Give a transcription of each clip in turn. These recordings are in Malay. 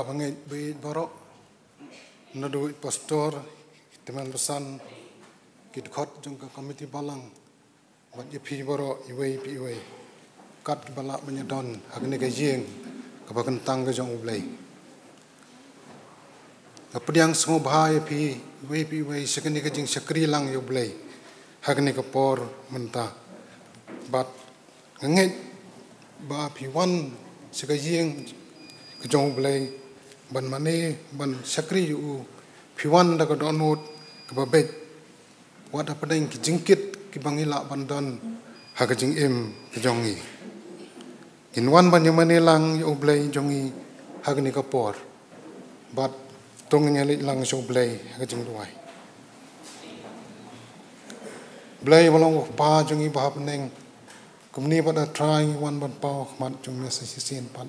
bangit bait borok nadu pastor teman pesan kit khot jong ka komiti balang bat ye phi borok iwei pi iwei kat balak menyedon hagne ka jing ka bakentang ka jong ublai apdiang sngo bhai pi iwei sekeni ka jing sakri lang yo ublai hagne ka por menta bat nget ba pi wan sekajing ka jong ublai ban mane ban sakri yu phiwan da ka donut ka babet wada padeng ki jingkit ki bangila bandon ha ka jing em ka jongi inwan ban yamane lang yu ublai jongi ha ka ni ka por bat tong nyali lang so ublai ha ka jing duai blai walong pa jongi ba paneng kumni pada trying wan ban pau mat jong mesa sisin pat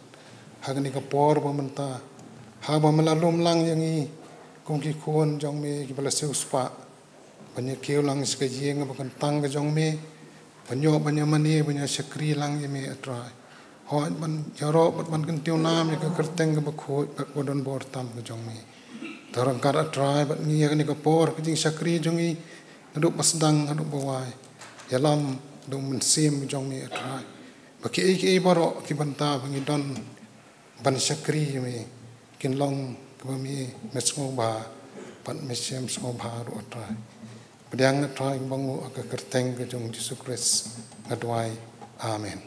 ha ka ni ka por ba menta ha ba malalum lang yang i kung ki kuon jong me ki bala seu spa banya keu lang ska jeng ba kan tang ga jong me banyo banya mani banya sakri lang ye me atrai ho ban jaro ban kan tiu nam ya ka kerteng ga ba khoi ba bodon bor tam ga jong me tarang kar atrai ba ni ya ni ka por ka jing sakri jong i aduk pasdang aduk bawai yalam dong men sim jong me atrai ba ki baro ki banta bangi don ban sakri me kin long kami mesmo ba pat mesem smo ba ru atrai pediang atrai bangu aka kerteng ke jong Yesus Kristus ngadwai amen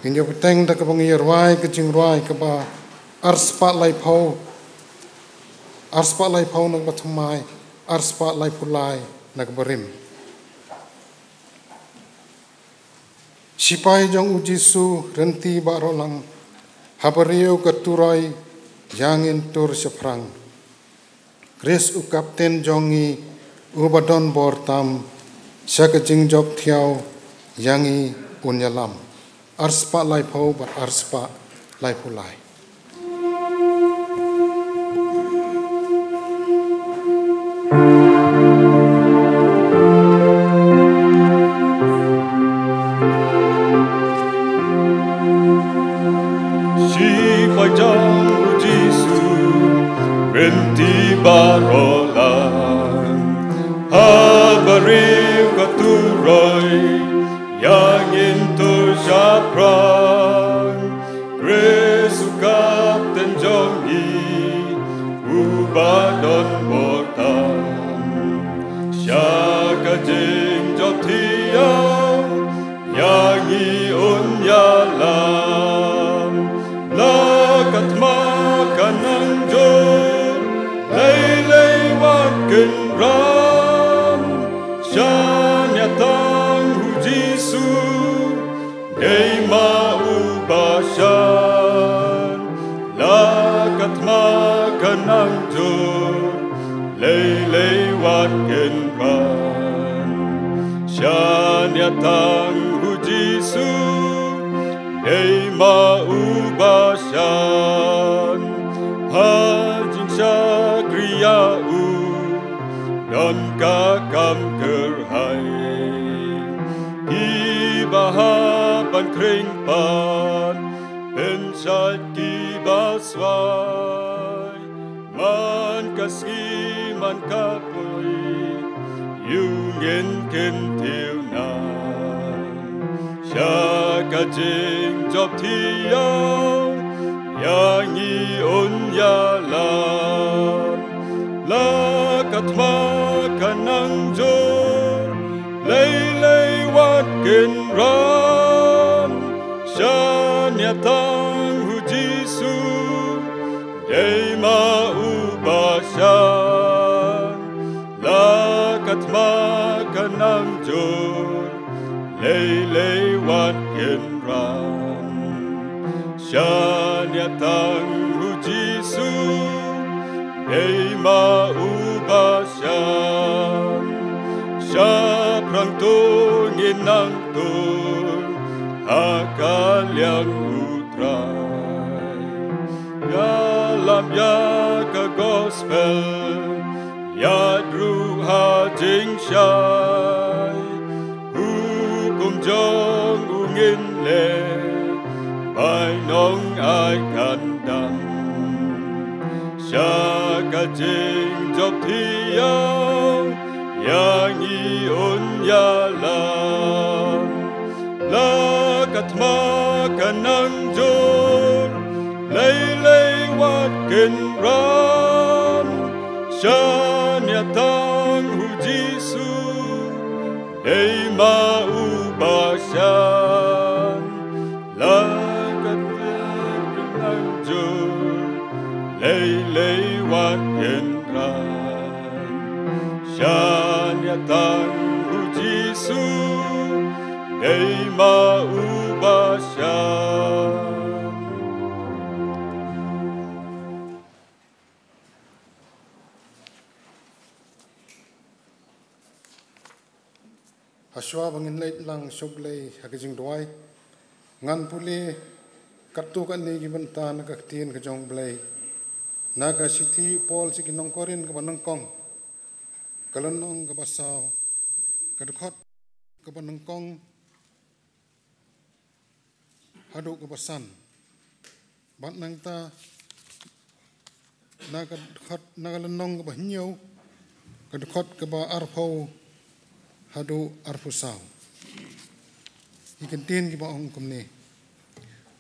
kinjo peteng da ka bangi rwai ke jing rwai ka ba arspa lai phau nak bathmai arspa lai pulai nak barim sipai jong ujisu renti ba rolang habario keturai yangin tur seprang Kris u kapten jongi u badon bortam sakajing jok thiau yangi unyalam arspa lai phau bat arspa lai pulai barolan habariu katurai yangin tur saprang Kris kapten jongi ubadon bortam syaka jing jok tiang yangi unyalam lakat makanan jor lei wakin ram syanya tang hu Jisu dei mau bashan lakat makanang jor lei wakin ram syanya tang hu Jisu dei mau bashan hajing syakriau dan kakam kerhai ibahapan keringpan pensat kibaswai man kasih man kapui yungin kentiu nan syaka jing job tiang yangi unyalam lakat makanang jor lei wakin ram syanya tang hu Jisu dei mau bashan lakat makanang jor lei wakin ram syanya tang hu Jisu dei mau bashan syaprang tungin nang tur akalyang utrai dalam ya ke gospel ya druha jing syai hukum jong ungin le bai no dong ai kan dam Shaka jing job tiang yang i un ya lam la kat ma kanang jor lay lay wat ken ram shan ya tang hu jisu day ma u ba shan la kat kanang jor lay lay wat ken ram shan ya tang hu jisu day ma u ba shan Haswa bangin leit lang soblei hagajing doai ngan puli katu kan ni gibanta nakaktin ka jong blai naga siti pol si kinong korin ka banangkong kalanong ka basaw kadukot ka banangkong hadu ka basan bat nang ta nagalanong ka bahinyaw kadukot ka ba arpaw hadu arpusaw ikentin ki ba ong kumni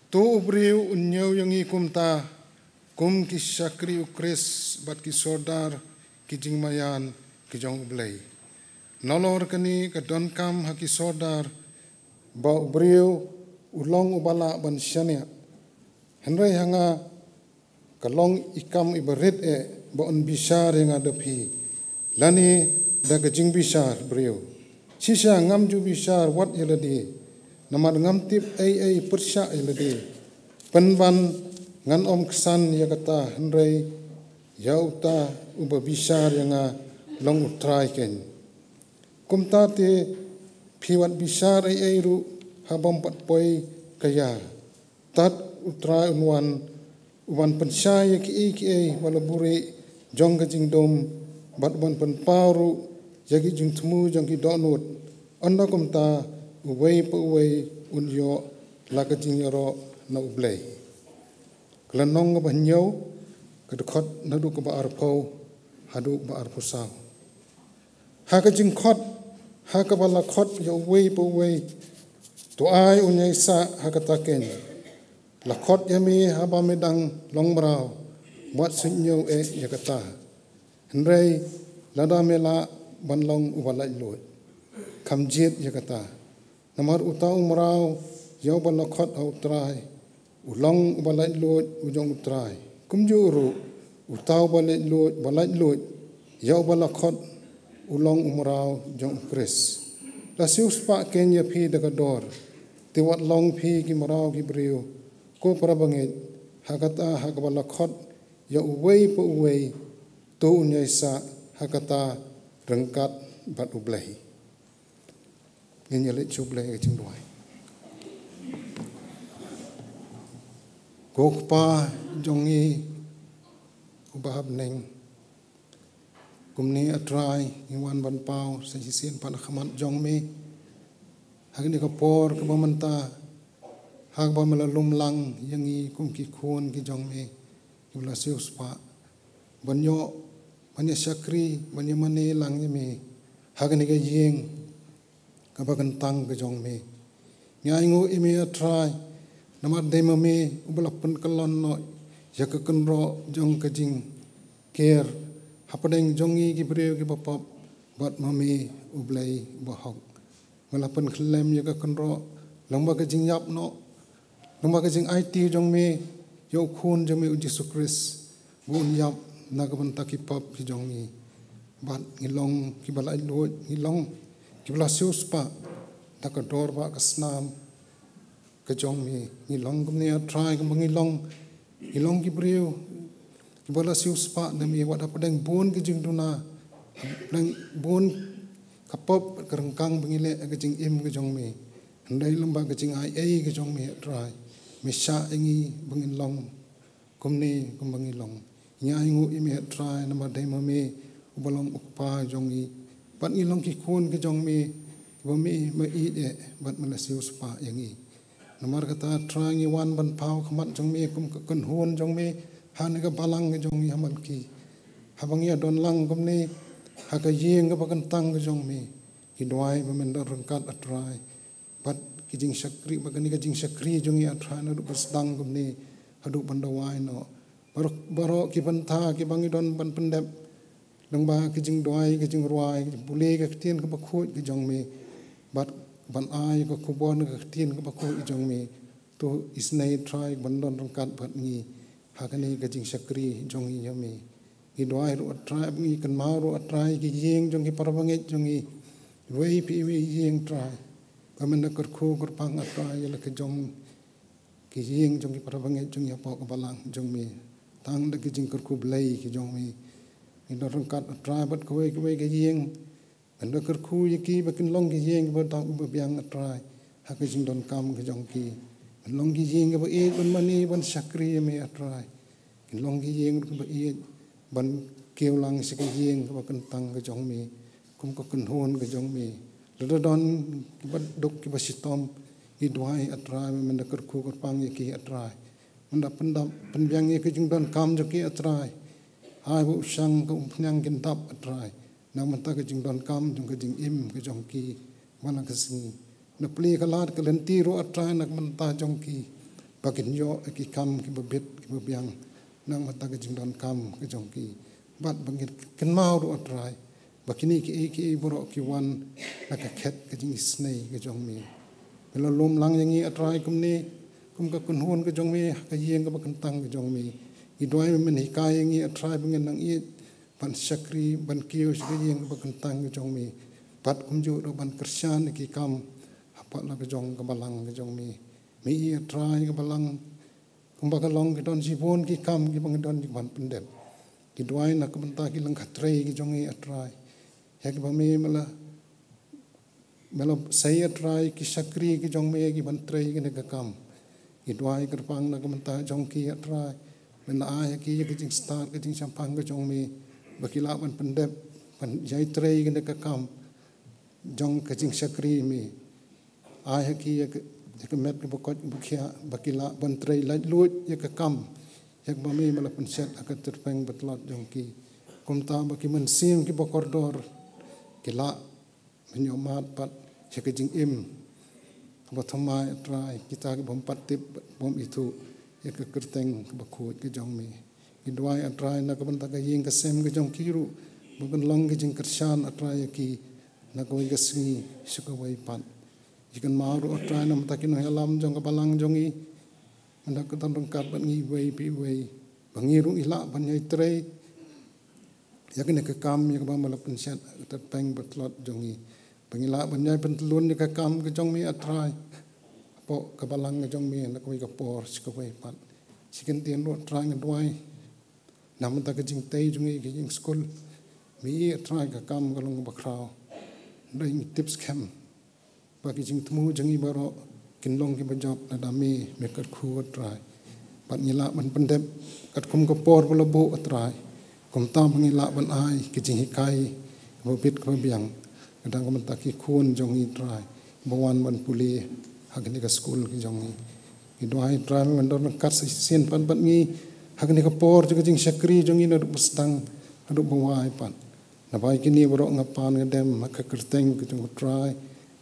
tu ubriu unyaw yang ikum ta kum ki sakri ukris bat ki sodar ki jingmayan ki jong ublay nolor kani ka donkam ha ki sodar ba ubriu ulong ubala ban syania henry hanga kalong ikam ibarit ba on bisar yang ada pi lani da ka jing bisar briu sisa ngam ju bisar wat yeladi namar ngam tip ai persya yeladi penban ngan om kesan ya kata henrei yauta uba bisar yang long utrai ken kumta te piwat bisar ai ru habam pat poi kaya tat utrai unwan pensya ya ki walaburi jong ka jing dom bat ban pen paru jagi jung temu jang ki donut anda kumta uwei pa uwei unyo laka jing yoro na ublay kelanong ba nyaw kadukot nadu ka ba arpaw hadu ba arpusaw ha ka jing khot ha ka bala khot ya uwei pa uwei to ai unyai sa ha ka taken la khot yami ha ba medang long brau wat sunyo ya kata henrei lada mela banlong ubalai lot kamjit ya kata namar utau merau yau balakot au trai ulong ubalai lot ujong utrai kumjuru utau balai lot yau balakot ulong umrau jong kris lasius pa kenya pi dagador tiwat long pi ki merau ki brio ko parabangit hakata hakabalakot ya uwei pa uwei tu unyaisa hakata rengkat bat ublai ngenyelit sublai kecing doai kokpa jongi ubahab neng kumni atrai iwan ban pau sesien pan khamat jong me hagni ka por ka bamanta hag ba malalum lang yangi kum ki khon ki jong me kibla sius pa banyo Manya sakri, manya mane lang me, hagani ka yeng, kabagantang ka jong me. Ngaingo ime atrai, namar dema me, ubalapan kalon no, yakakanro jong ka jing, ker, hapadeng jongi ki breo ki bapap, bat mame ublay bahog. Malapan klem yakakanro, lamba ka jing yap no, lamba ka jing IT jong me, yaw khun jong me Jesu Kris, buun yap, nagabanta ki pap ki jongi bat ngilong ki balai lot ngilong ki blasius pa takador ba kasnam ka jongmi ngilong kumni atrai kum ngilong ki breu ki blasius pa nami wat apadeng bon ki jingduna nang bon kapop kerengkang bengile ka jing im ki jongmi ndai lamba ka jing ai ki jongmi atrai misha engi bengilong kumni kum bengilong nyaingu imi try nama dai mame ubalong ukpa jongi pat ngilong ki khun ki jongmi bomi ma i de bat malasius pa yangi Nomor kata trying iwan ban pau khamat jong mi kum kun huan jong mi han ka balang jong mi hamal ki habang ya don lang kum ni ha ka yeng ka bakan tang jong mi ki doai ba men rangkat atrai bat ki jing sakri bakan ni ka jing sakri jong ya atrai na pas dang kum ni hadu bandawai no baro ki ban tha ki bangi don ban pendep dang ba ki jing doai ki jing ruai bule ka tien ka bakhu ki jong mi bat ban ai ko kubon ka tien ka bakhu ki jong mi to isnai try ban don rangkat bat ni ha ka ni ka jing sakri jong i yami ki doai ru atrai ngi kan ma ru atrai ki yeng jong ki parbange jong i wei pi wi yeng try ka men ka khu kur pang atrai la ka jong ki yeng jong ki parbange jong ya pa ka balang jong mi tang da ki jing kur ku blai ki jong mi ni do rangkat atrai bat ko wei ka yeng anda kur khu ye ki ba kin long ki yeng ba ta ba biang atrai ha ka jing don kam ka jong ki long ki yeng ba e ban mani ban sakri me atrai kin long ki yeng ba e ban kêu lang se ka yeng ba kan tang ka jong mi kum ko kan hon ka jong mi do don ki ba dok ki ba sitom i duai atrai men da kur khu kur pang ye ki atrai men da pen biang ye ki jing don kam jo ki atrai ai bu sang ko nyang kin tap atrai na man ta ka jing don kam jong ka jing im ka jong ki mana ka sing na pli ka lat ka lenti ro atrai nak man ta jong ki bakin yo ki kam ki bebet ki bebiang nang man ta ka jing don kam ka jong ki bat bangit ken mau ro atrai bakini ki boro ki wan na ka khet ka jing snei ka jong mi bela lom lang yang i atrai kum ni kum ka kun hon ka jong mi ka yeng ka bakan tang ka jong mi i doi men hi ka yang i atrai bangin nang i ban sakri ban kiyo ka yeng ka bakan tang ka jong mi pat kum ju do ban kersian ki kam apa la ka jong ka balang ka jong mi i atrai ka balang kum ba ka long ka don sibon ki kam ki bang don ki ban pendep ki doi na ka banta ki lang khatrei ki jong i atrai ya ki ba me mala saya try ki sakri ki jong me ki ban trai ki ne ka kam ki dwai ka pang na ka manta jong ki try men ai ki ki jing start ki jing sampang ka jong me bakila ban pendep ban jai trai ki ne ka kam jong ka jing sakri me ai ki ka met ka bokot bukhia bakila ban trai la lut ya ka kam yak ba me mala pen set ka terpeng batlot jong ki kumta ba ki men sim ki bokordor ki la menyomat pat sekejing im bathomai try kita ki bom patip bom itu ya ke kerteng bakut ke jong mi ki dwai atrai na ka banta ka yeng ka sem ke jong kiru bukan long ke jing kersan atrai ki na ko ga singi suka wai pat jikan maru atrai na mata ki no alam jong ka balang jong i anda ka tan rangkat ban ngi wai pi wai bangiru ila ban nyai trei ya kene ka kam ya ba mala pensiat terpeng batlot jong i pengila banyai pentelun ni ka kam ke jong mi atrai po ka balang ke jong mi na ko ka por ka wai pat siken tien ro trai ngai nam ta ka jing tei jong i ki jing school mi atrai ka kam ka long ba krau dai tips kem ba ki jing tmu jong i baro kin long ki ba job na da mi me ka khu atrai pat ngila ban pendep kat kum ka por bolo bo atrai kum ta ngila ban ai ki jing hikai bo bit ko biang kadang ko menta ki khun jong i try bawan ban puli hagni ka school ki jong i doai try man don kat sin pan ban ngi hagni ka por jing sakri jong i na bustang adu bawai pan na bai ki ni bro ngapan ngadem ka kerteng ki jong try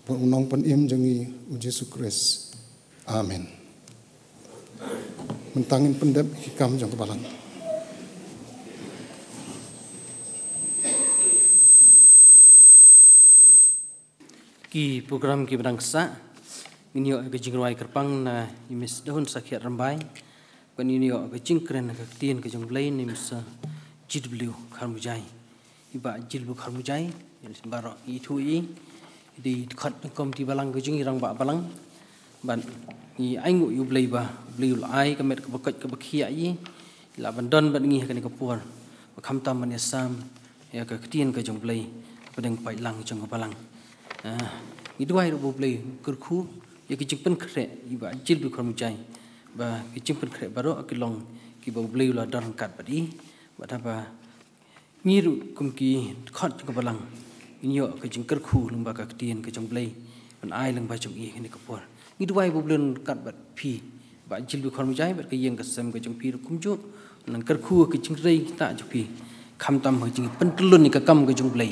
bon unong pan im jong i Jesus Christ amen mentangin pendep ki kam jong ka balang ki program ki bangsa ini ke jingruai kerpang na imis dahun sakit rambai kan ini ke jingkren ke tien ke jonglai ni misa jidblu kharmujai iba jilbu kharmujai baro itu i di khat kom ti balang ke jing rang ba balang ban i aingu yu blai ba bliul ai ke met ke bakat ke bakhia i la bandon ban ngi ke ke por kham tam man yasam ya ke tien ke jonglai padeng pai lang jong balang itu ay ro blay kurku ya ki jingpen kre iba jil bi kharmujai ba ki jingpen kre baro akilong ki ba blay la dar kat badi ba ba ngiru kum ki khat ka balang inyo ke jingker khu lung ba ka tien ke jong blay ban ai lang ba jong i ni ka por ngidwai bublun kat bat pi ba jil bi khorm jai bat ke yeng kasam ke jong pi kum ju nang kar khu ke jing rei ta ju pi kham tam ho jing pentelun ni ka kam ke jong blai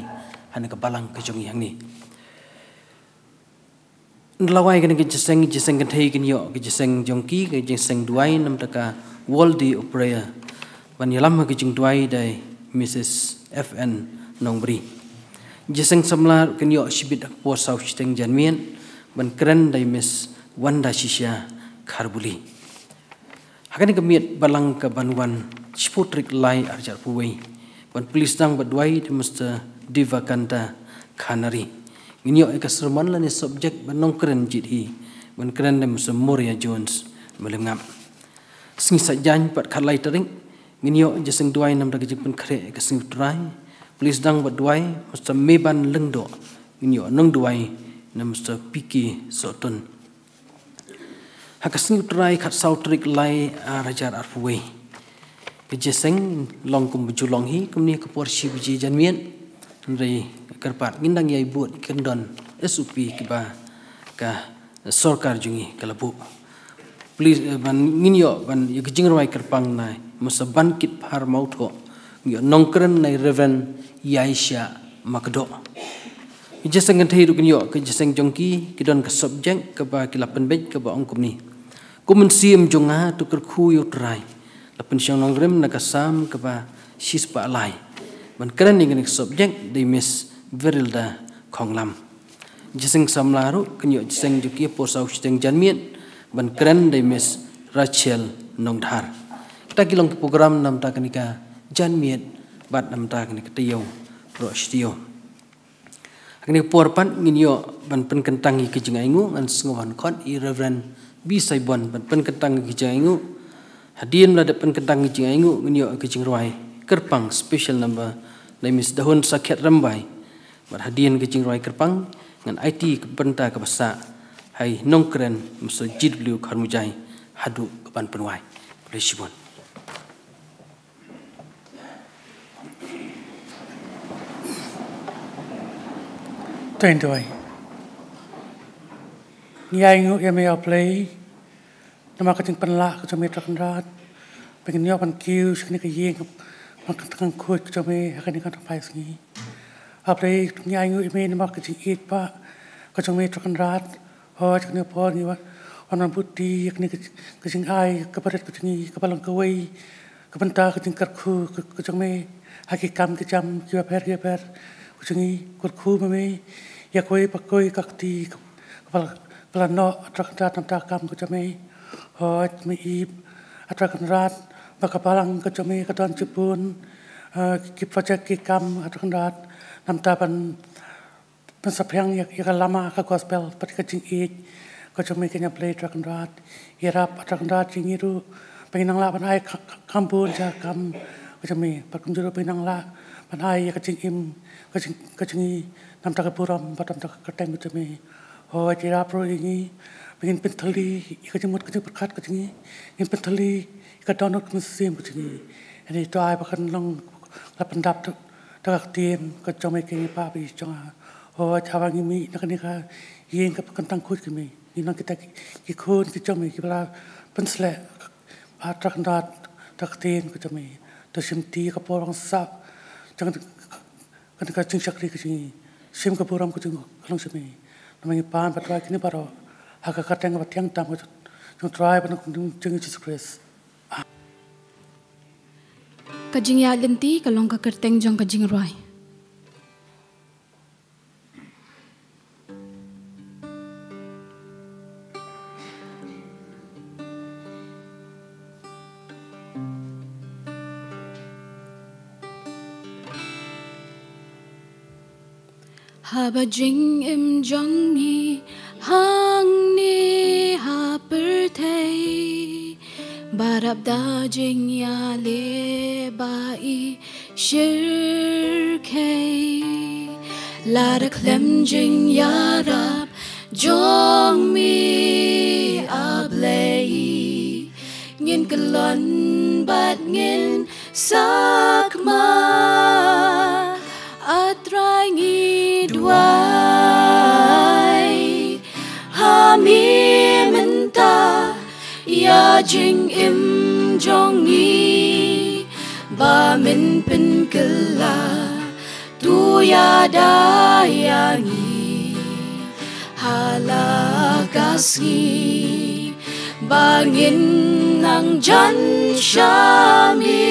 han ka balang ke jong yang ni lawai ke jeseng kan thei kin yo ke jeseng jong ki ke jeseng duai nam ta ka world day of prayer ban yalam ke jing duai dai Mrs. FN Nongbri jeseng samlar kin yo shibit po sau chiteng janmien ban keren dai Miss Wanda Shisha Kharbuli hakani kemiet balang ke banwan sputrik lai arjar puwei ban please dang badwai de Mr. Divakanta Khanari nginyo e kasrman la ni subject ban nong keren jit hi ban keren dai Mr. Moria Jones melengam sing sajan pat khalai tering nginyo jeseng duai nam da jip pen khre ke sing trai please dang badwai Mr. Meban Lengdo nginyo nong duai na Mr. Piki Soton hakasing try khat sautrik lai rajar arfuwe kejeseng long kum bujulong hi kumni kapor shi buji janmien rei karpat ngindang yai buat kendon SUP kiba ka sarkar jungi kalabu please ban nginyo ban yekjing roi karpang nai musa ban kit phar mautho ngyo nongkren nai reven yaisha makdo jeseng thei ru kinyo ke jeseng jongki kidon ka subject ka ba kilapen bej ka ba ongkum ni kumen sim jonga tu ker khu yo trai lapen siang nongrem na ka sam ka ba shispa alai ban keren ni subject de Miss Verilda Khonglam jeseng samlaru kinyo jeseng juki po sau chiteng janmien ban keren de Miss Rachel Nongdhar kita kilong ke program nam ta kanika janmien bat nam ta kanika tiyo ro stio Kini porpan nginyo ban pen kentangi ke jengaingu ngan sengowan kon i Reverend B Saibon ban pen kentangi ke jengaingu hadian la pen kentangi jengaingu nginyo ke jengroi kerpang special number lai Miss Dahun Sakhet Rambai ban hadian ke jengroi kerpang ngan IT ke benta ke basa hai nongkren Mr. JW Kharmujai hadu ke ban penwai Resibon Tên tuổi Nhai ngụ ya mea play Nama ka ting panla ka jome trakan rat Pengen nyo pan kiu Sikini ka yeng Makang kuit ka jome Hakani ka tapai singi Aplay nyai ngụ ya mea Nama ka ting eat pa Ka jome trakan rat Ho chakni po ni wa Wanan buti Yakni ka ting ai Ka paret ka tingi Ka palang ka wai Ka panta ka ting karku Ka jome Haki kam ka jam Kiwa per Kucing kurku mami ya koi pakoi kakti kepala no atrak nam takam kucame hot mi ib atrak rat bakapalang kucame katon cipun kip project kikam atrak rat nam tapan pensapyang ya lama ka gospel pat kacing id kucame kenya play atrak rat irap atrak rat jingiru penginang la pan ai kampun ja kam kucame pakum jero penginang la pan ai ya kacing im kacing nam tak puram patam tak keteng kacang ho cira pro ini pengen pentali kacing mut kacing berkat kacing ingin pentali kadonot musim kacing ini tu ai pakan long lapan dap tak tim kacang making pa bi canga ho cawang ini nak ni ka yen ka kentang kut kimi ini kita kikun kacang mi kibala pensle atrak ndat tak tim kacang mi tu simti ka porang sap jangan kan kacing sakri kacing sim ka puram kacing kalong simi namanya pan patwa kini paro haka kateng batiang tam kacing try pan kacing Jesus Christ kacing ya lenti kalong ka kateng jong kacing roi Haba jing im jong ni hang ni ha per thei barab da jing ya le ba i shir kei la da klem jing ya rab jong mi ablei ngin kalon bat ngin sakma atrai ngi duai hamir jing im jong ni ba min pin kala tu ya da ya ni halakas ni bangin ng jan shami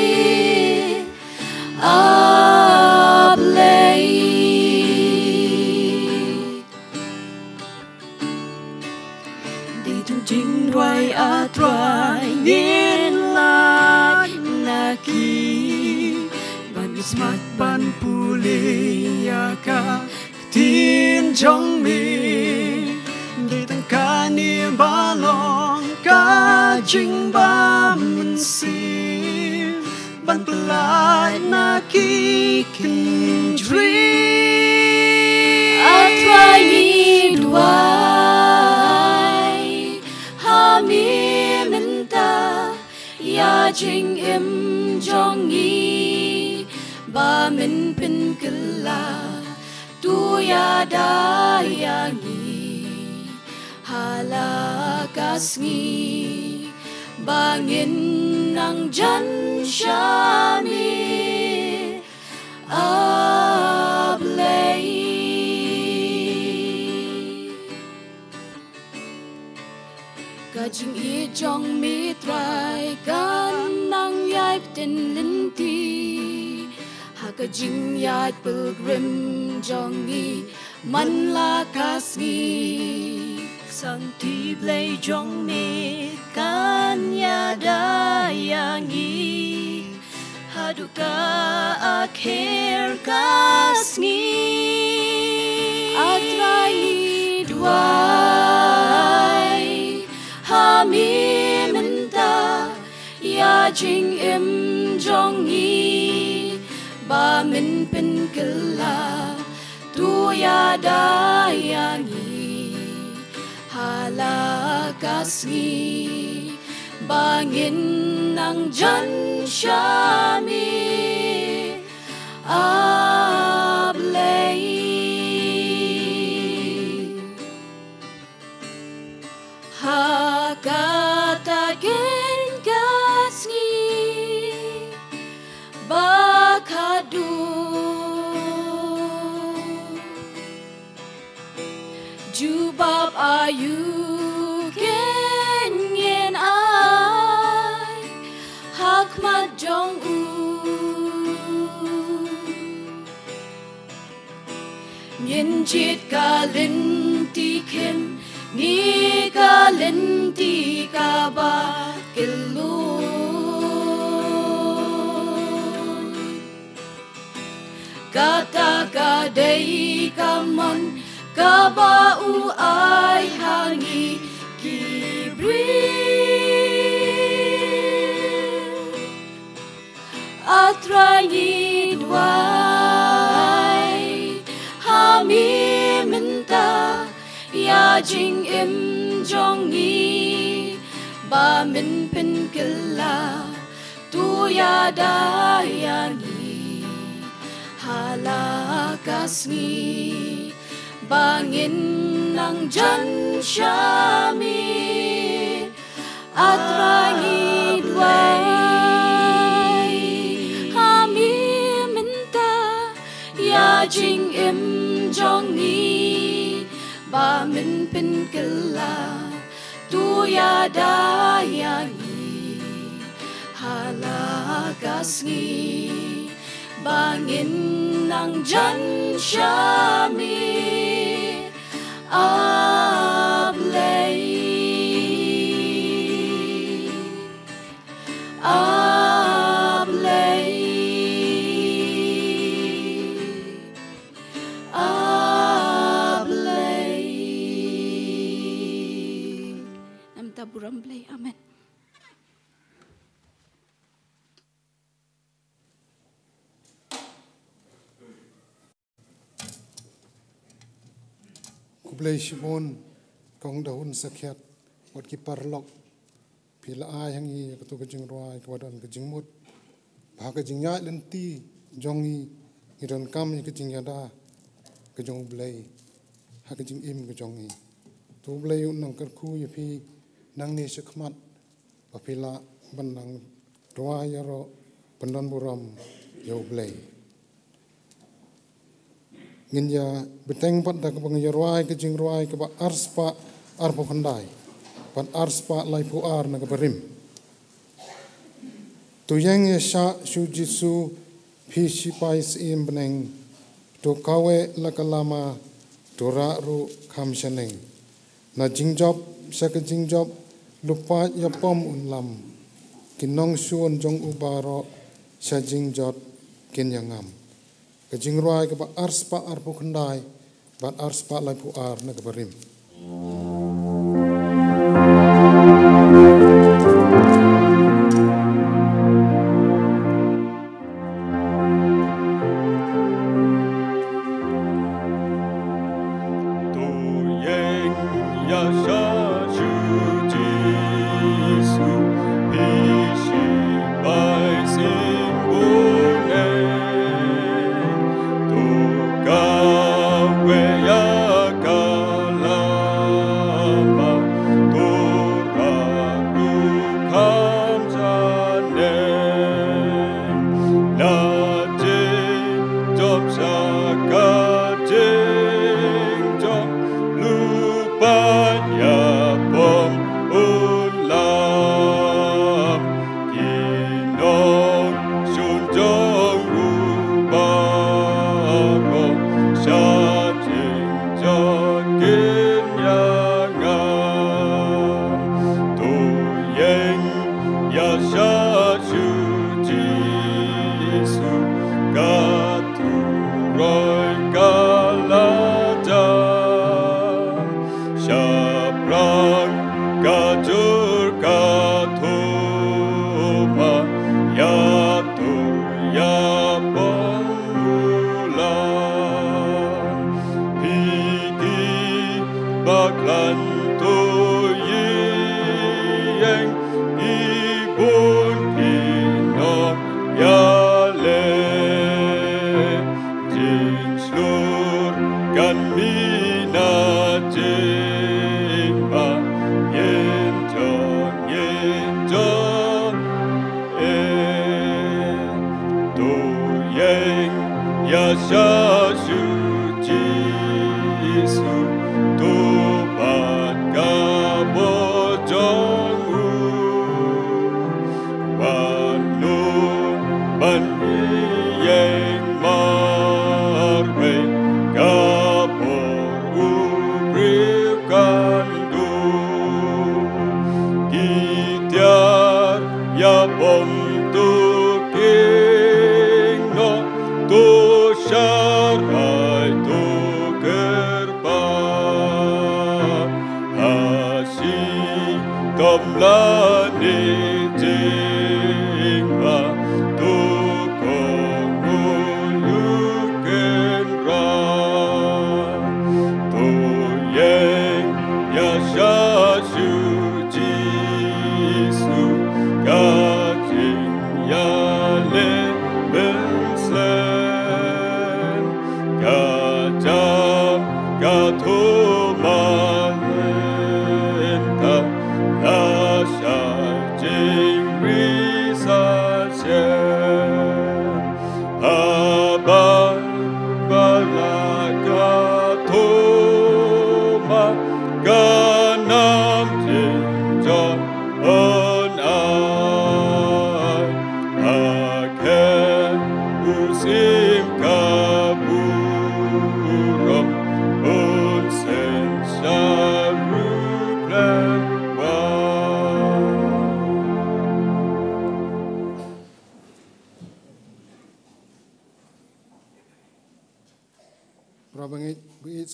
ablay đi tung jing roi atrai ngin la na ki ban ismat ban puli ya ka tin jong mi đi tung ka ni balong ka jing ba min si ban pelai na ki kin dream atrai ni duai hami minta ya jing im jong ni ba min pin kala tu ya da ya ni halakas ni bangin ng jan shami ablay kajing i jong mi trai kan nang yai tin linti ha kajing yai pilgrim jong i man la kas ni sang ti blay jong mi kan ya da yang i haduka akhir kas ni atrai ni duai hami minta ya jing im jong ni ba min pin kala tu ya da yang i halakas ni bangin ng jan shami ablay hakatagen gas ni bakadu jubab ayu kenyen ai hakmat jong u nyen chit ka lin ti kem ni ka lin ti ka ba kelu kata ka dei ka mon ka ba u ai hangi kibri atrai ni duai hami minta ya jing im jong ni ba min pin kala tu ya da ya ni halakas ni bangin ng jan shami atrai ni duai hami minta ya jing im jong ni ba min pin kala tu ya da ya ni halakas ni bangin ng jan shami ablay ablay ablay nam taburam blay amen. Kublai shibon kong dahun sakhiat wat ki parlok pila ai hangi katu kajing roi kwadon kajing mut ba kajing nya lenti jongi idon kam ni kajing yada kajong blai ha kajing im kajongi tu blai un nang kar khu ye phi nang ni shakmat papila benang doa yaro pendan buram yo blay nginja beteng pat dak pangyaruai ke jingruai ke ba arspa arpo khandai pan arspa lai pu ar na berim tuyang ya sha sujitsu phi sipais im beneng to kawe lakalama tora ru kham shaneng na jingjob sak jingjob lupa ya pom unlam kinong suon jong ubaro sa jingjot kinyangam ke jingruai ke ba arspa arpo khandai ban arspa lai pu ar na berim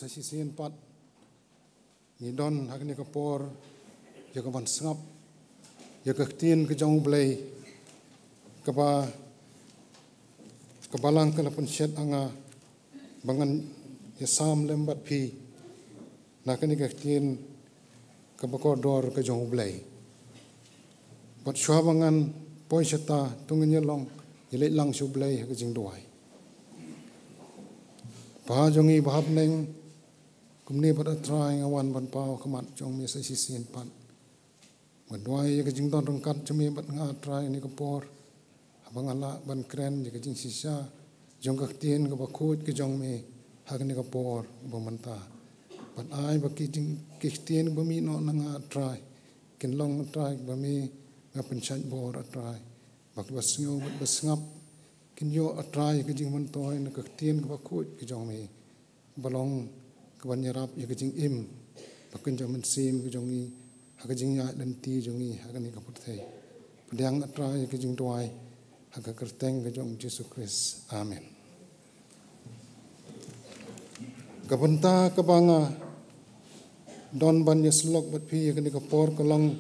sasisian pat ngidon hakni kapor ya kaban sngap ya kaktin ke jong blai kaba kabalang kalapun syet anga bangan ya sam lembat pi nakani kaktin kabakor dor ke jong blai pat syuabangan poi syata tungnya long yelek lang syu blai ke jing doai pa jongi bahap neng kumni pada trying awan ban pau kamat jong mi sasisian pat Bandwai ya kajing don rengkat cumi bat ngatrai ni kapor. Abang ala ban kren ya kajing sisa jong kaktien ke bakut ke jong me hak ni kapor bamanta. Ban ai baki jing kaktien bami no ngatrai kin long trai bami ngapensan bor atrai. Bak basngau bat basngap kin yo atrai ke jing mantoi na kaktien ke bakut ke jong me balong ke banyarap ya kajing im bakin jong mensim ke jong ni hakajing ya dan ti jongi hakani kapurthai pedang atra hakajing tuai hakakerteng kajong Yesus Kristus amen. Kabenta kabanga don ban yeslok bat pi hakani kapor kalong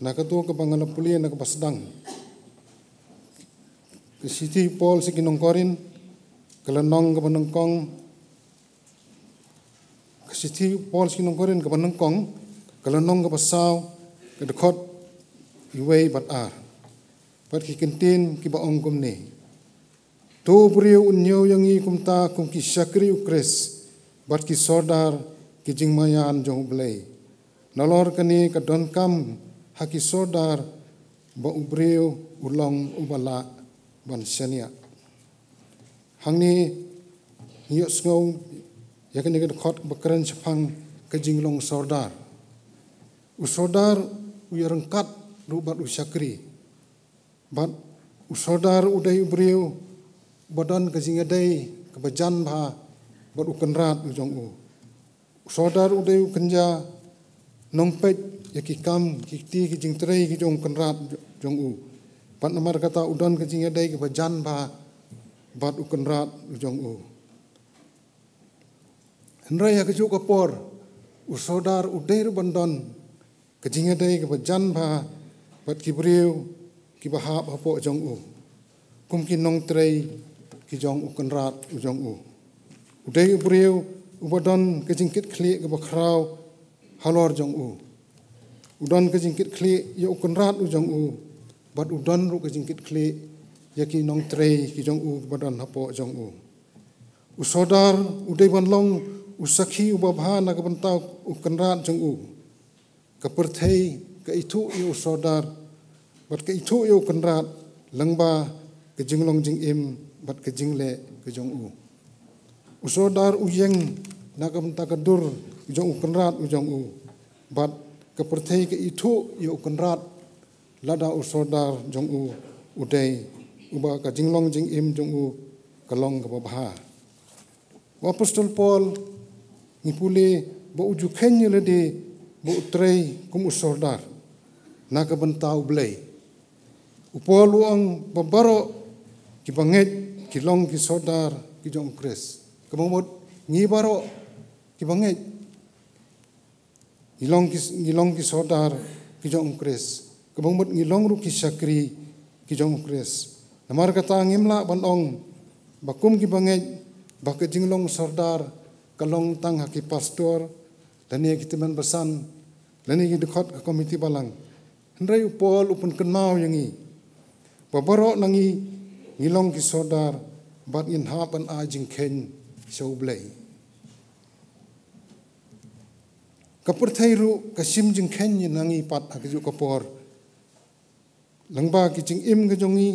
nakatu kabanga lapulian nak basdang ke City Paul sikinong korin kalanong kabanengkong ke City Paul sikinong korin kabanengkong kalau nong ke pasau ke dekot iway bat ar bat ki kentin ki ba ong kum ni to brio unyo yang i kum ta kum ki syakri ukres bat ki sodar ki jing mayan jong blai nalor kani ka don kam haki sodar ba ubrio ulong ubala ban syania hangni hiyo sngo yakni ke dekot bakran chapang ke jing long sodar usodar uyarengkat rubat usyakri bat usodar udai ubriu badan kazingadai kebajan bha bat ukenrat ujong u usodar udai ukenja nongpet yakikam kikti kijing trei kijong kenrat jong u bat namar kata udan kazingadai kebajan bha bat ukenrat ujong u henrai hakaju kapor usodar udai rubandon kajinga dai ke bajan bha bat kibriu ki bahap hapo jong u kum ki nong trei ki jong u kenrat u jong u udai ubriu ubadon kajingkit khli ke bakrau halor jong u udon kajingkit khli ya u kenrat u jong u bat udon ru kajingkit khli ya ki nong trei ki jong u badon hapo jong u usodar udai banlong usakhi ubabha na kabantau u kenrat jong u kaperthai ke itu yo sodar bat ke itu yo kenrat lengba ke jinglong jing im bat ke jingle ke jong u usodar uyeng na kam takadur jong u kenrat u jong u bat kaperthai ke itu yo kenrat lada usodar jong u udai uba ka jinglong jing im jong u kalong ka babha apostol Paul ngipule ba uju khenye le de bu trei kum usordar na ka bentau blai upolu ang babaro ki banget ki long ki sodar ki jong kres kamot ngi baro ki banget ngilong ki sodar ki jong kres kamot ngilong ru ki sakri ki jong kres namar kata ngimla bandong bakum ki banget bak jinglong sordar kalong tang haki pastor dan ia kita man besan lani ki dekat ke komiti balang hendrai upol upun kenau yang i babaro nangi ngilong ki sodar bat in hapan ajing ken so blai kaperthai ru kasim jing ken nangi pat akju kapor langba ki jing im ke jongi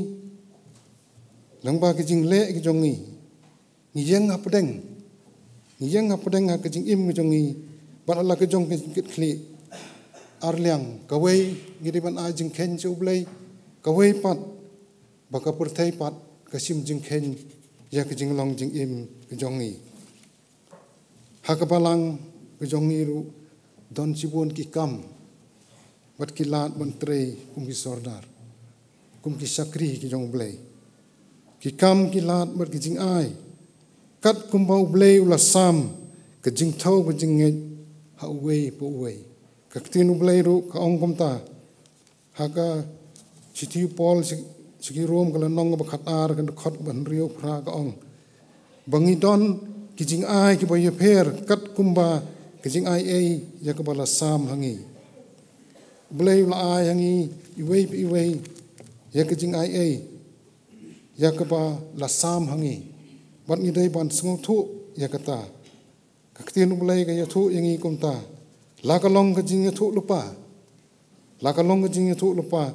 langba ki jing le ke jongi ngiyeng apdeng ke jing im ke jongi bat ala ke jong ke kli arliang kawai ngiriban ajing ken chublai kawai pat baka perthai pat kasim jing ken ya ke jing long jing im ke jongi hakabalang ke jongi ru don sibun ki kam bat kilat mentrei kum ki sordar kum ki sakri ki jong blai ki kam kilat bat ki jing ai kat kum bau blai ulasam ke jing thau ke jing nge ha uwei po uwei kaktin ublai ru ka ong komta haka City Paul sigi rom kala nong ba khatar kan khot ban rio phra ka ong bangi don kijing ai ki boye pher kat kumba kijing ai ya ka bala sam hangi ublai la ai hangi iwei ya kijing ai ya ka ba la sam hangi ban ni dai ban sngo thu ya kata kaktin ublai ka ya thu yangi komta la kalong ka jing thu lupa lakalong ka jing thu lupa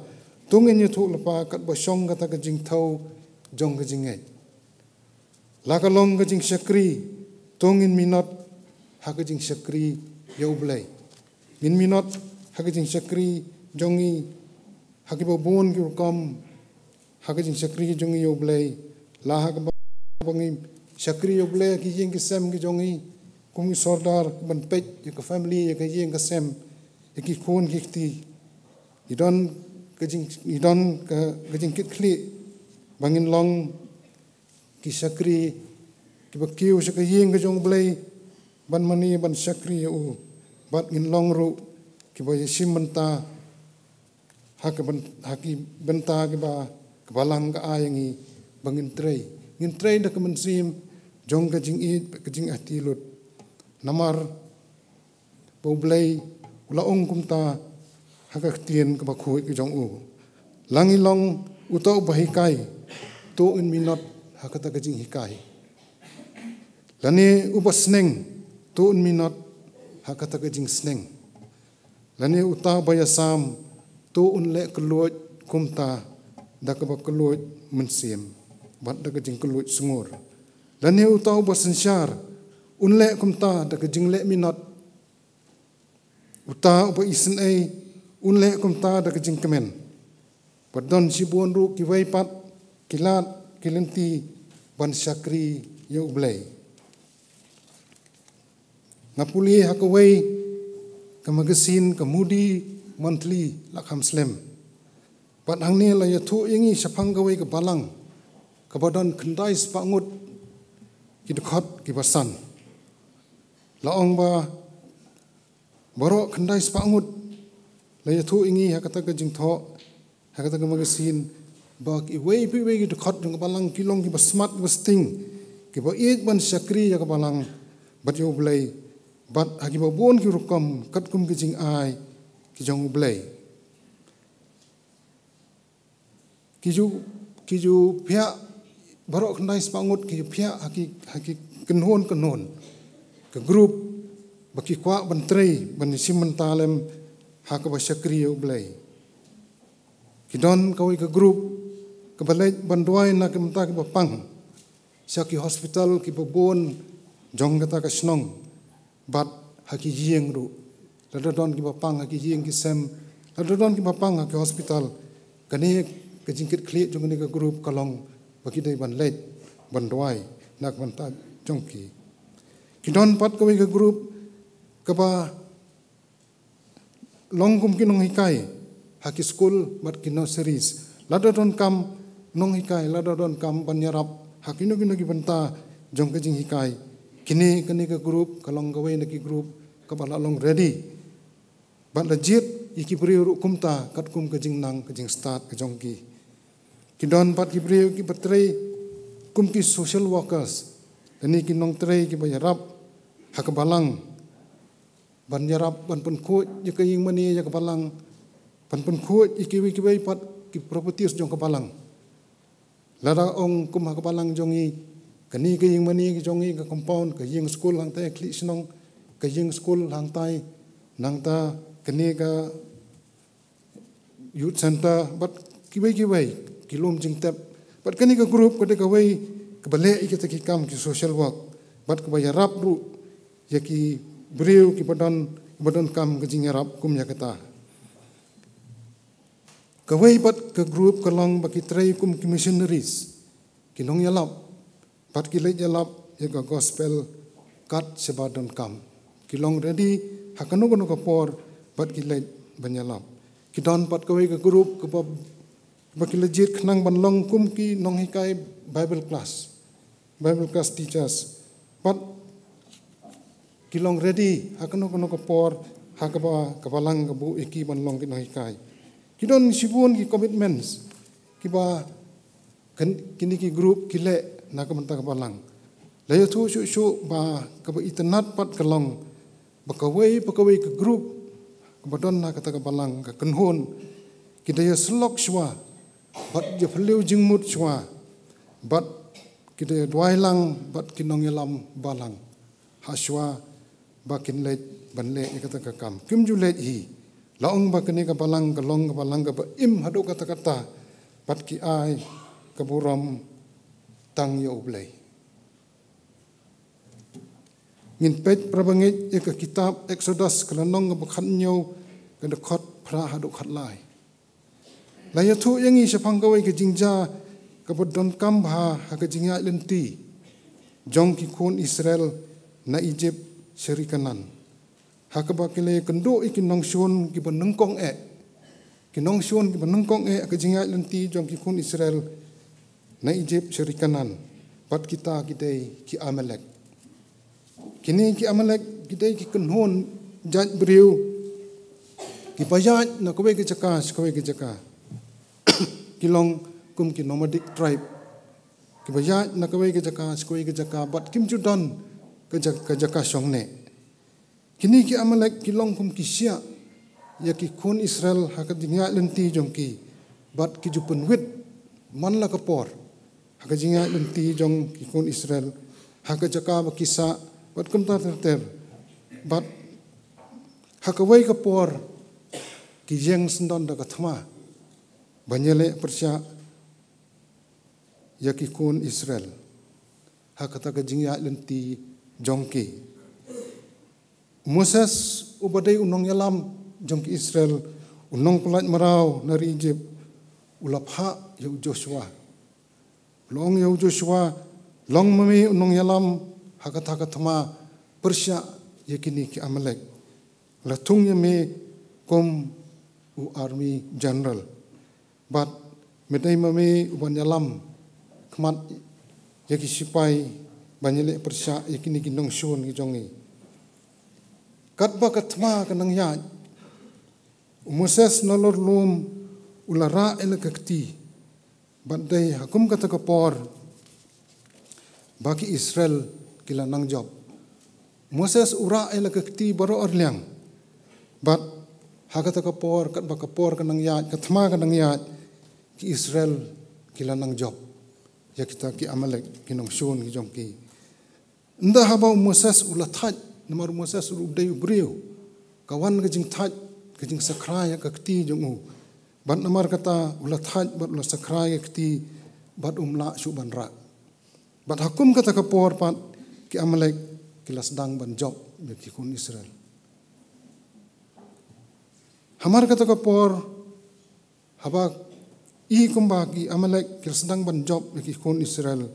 tungin yu thu lupa kat ba shong kata ka jing thau jong ka jing ngai lakalong ka jing shakri tungin minot ha ka jing shakri yo blai min minot ha ka jing shakri jongi ha ki ba bon ki kam ha ka jing shakri jongi yo blai la ha ka bangi shakri yo blai ki jing ki sem ki jongi kum ki sordar ban pet ka family ka jing ka sem ki khon ki ti idon kajing kit kli bangin long ki sakri ki bakiu sa kayeng ka jong blay ban mani ban sakri u bat ngin long ru ki ba yesim menta haki benta ki ba kabalang ka ayangi bangin trei da kaman sim jong kajing it kajing atilut namar bo blay ulaong kumta hakak tien ka bakhui ki jong u langi long utau bahikai to in minot hakata ka jing hikai lani ubasneng to in minot hakata ka jing sneng lani uta bayasam to un le keluoj kumta da ka keluoj mensim bat da ka jing keluoj sungur lani utau basensyar un le kumta da ka jing le minot uta uba isen ai unle kumta da kajing kemen padon sibuan ru ki waipat kilat kilenti ban sakri yo ublai ngapuli hakawai kamagasin kamudi monthly lakham slem pat hangni la yathu ingi sapang gawai ka balang kabadon khandai spangut ki dekhot ki basan laong ba borok khandai spangut laya thu ingi hakata ka jing tho hakata ka magasin ba ki wei ki dekhot jong balang kilong ki basmat basting ki ba ek ban sakri ya ka balang bat yo blai bat hagi ba bon ki rukam kat kum ki jing ai ki jong blai ki ju phya borok khandai spangut ki phya haki kenhon ke grup baki kwa ban trei ban simentalem haka ba sakri yo blai kidon kawai ka group ka balai banduai na ka mta ka pang saki hospital ki bon jong kata ka snong bat haki jieng ru ladon ki pang haki jieng ki sem ladon ki pang haki hospital kani ka jingkit kli jong ni ka group kalong baki dai ban let banduai nak manta jong ki kidon pat kawai ka group ka ba long kum ki nong hikai haki school bat ki nurseries ladon kam nong hikai ladon kam banyarap haki no ki banta jong ka jing hikai kini ka group kalong gawai na ki group ka bala long ready bat legit iki bri ru kumta kat kum ka jing nang ka jing start ka jong ki kidon pat ki bri ki batrei kum ki social workers ani ki nong trei ki bayarap hak balang ban yarap ban pun khoj ye ka ying mani ya ka balang ban pun khoj iki wi pat ki properties jong ka balang lara ong kum ka balang jongi kani ka ying mani ki jongi ka compound ka ying school hang tai kli snong ka ying school hang tai nang ta kani ka youth center bat ki wi ki lom jing tap bat kani ka group ka de ka wi ka bale iki ta ki kam ki social work bat ka bayarap ru ya ki beriu ki badan kam ke jing yarap kum ya kata kawai bat ke group kalong baki trai kum ki missionaries ki nong yalap bat ki le yalap ya ka gospel kat sebadon kam ki long ready hakano kono ka por bat ki le banyalap ki don pat kawai ke group ke baki legit khnang ban long kum ki nong hikai bible class teachers bat kilong ready hakano kono ko por hakaba kabalang kabu iki ban long kinoi kai kidon sibun ki commitments kiba kini ki group kile na ka manta kabalang layo thu shu ba kaba itanat pat kalong bakawai ka group kabadon na kata kabalang ka kenhon kidaya slok shwa bat je phliu jingmut shwa bat kidaya dwailang bat kinong yalam balang haswa bakin let ban le kata ka kam kim ju let hi Laong ba kini ka balang ka ba im hadu kata-kata pat ki ai ka buram tang yo ublay. Ngin pet prabangit ya ka kitab Exodus kalanong nga bakhan nyo ka dekot pra hadu khat lai. Laya tu yang i sapang kawai ka jingja ka bodon kambha ha ka jingya lenti jong ki kun Israel na Egypt serikanan. Hakaba kile kendo ikinong syun ki banengkong kinong syun ki banengkong ka jingya lenti jong ki kun Israel na Egypt serikanan pat kita kidai ki Amalek. Kini ki Amalek kidai ki kenhon jat beriu ki bayat na kawai ki jaka kilong kum ki nomadic tribe ki bayat na kawai ki jaka bat kim judan ka jaka songne. Kini ki Amalek kilong kum kisya ya ki kun Israel haka jingya lenti jong ki bat ki jupen wit man la kapor haka jingya lenti jong ki kun Israel haka jaka bakisa bat kum ter bat haka wai kapor ki jeng sendon da kathma banyele persya ya ki kun Israel haka ta jingya lenti jong ki Moses ubadai unong yalam jong ki Israel unong pelat marau nari Egypt ulapha yau Joshua long yau Joshua long mami unong yalam hakat thama Persya yakini ki Amalek latung yame kom u army general but medai mami uban yalam kmat yaki sipai banyele Persya yakini ki nong shun ki jongi Katba katma kanang yaj. Moses nolor lum ulara elekakti. Bandai hakum kata kapor. Baki Israel kila nang job. Moses ura elekakti baro orliang. Bat hakata kapor katba kapor kanang yaj katma kanang yaj ki Israel kila nang job. Ya kita ki Amalek kinong shun ki jong ki. Nda habau Moses ulathaj Namar Moses udai beriu kawan kejing thaj kejing sakraya kakti jongu bat namar kata ulat thaj bat ulat sakraya kakti bat umla suban ra bat hakum kata kapor pat ki Amalek kila sedang ban job bagi kun Israel hamar kata kapor haba i kumba ki Amalek kila sedang ban job bagi kun Israel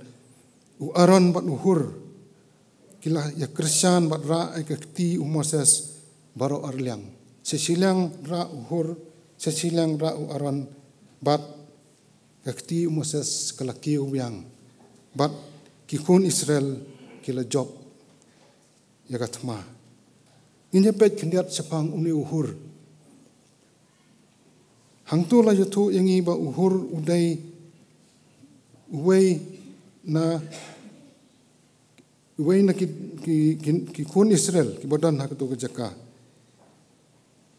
u Aaron bat uhur kila ya Kristyan bat ra ay kakti Moses baro arliang. Sesilang ra uhur, sesilang ra u Aaron bat kakti Moses kalaki uyang. Bat kikun Israel kila job ya katma. Inya pet kendiat sepang uni uhur. Hangtu la yutu yangi ba uhur udai uwei na ki kun Israel ki badan hak tu kejaka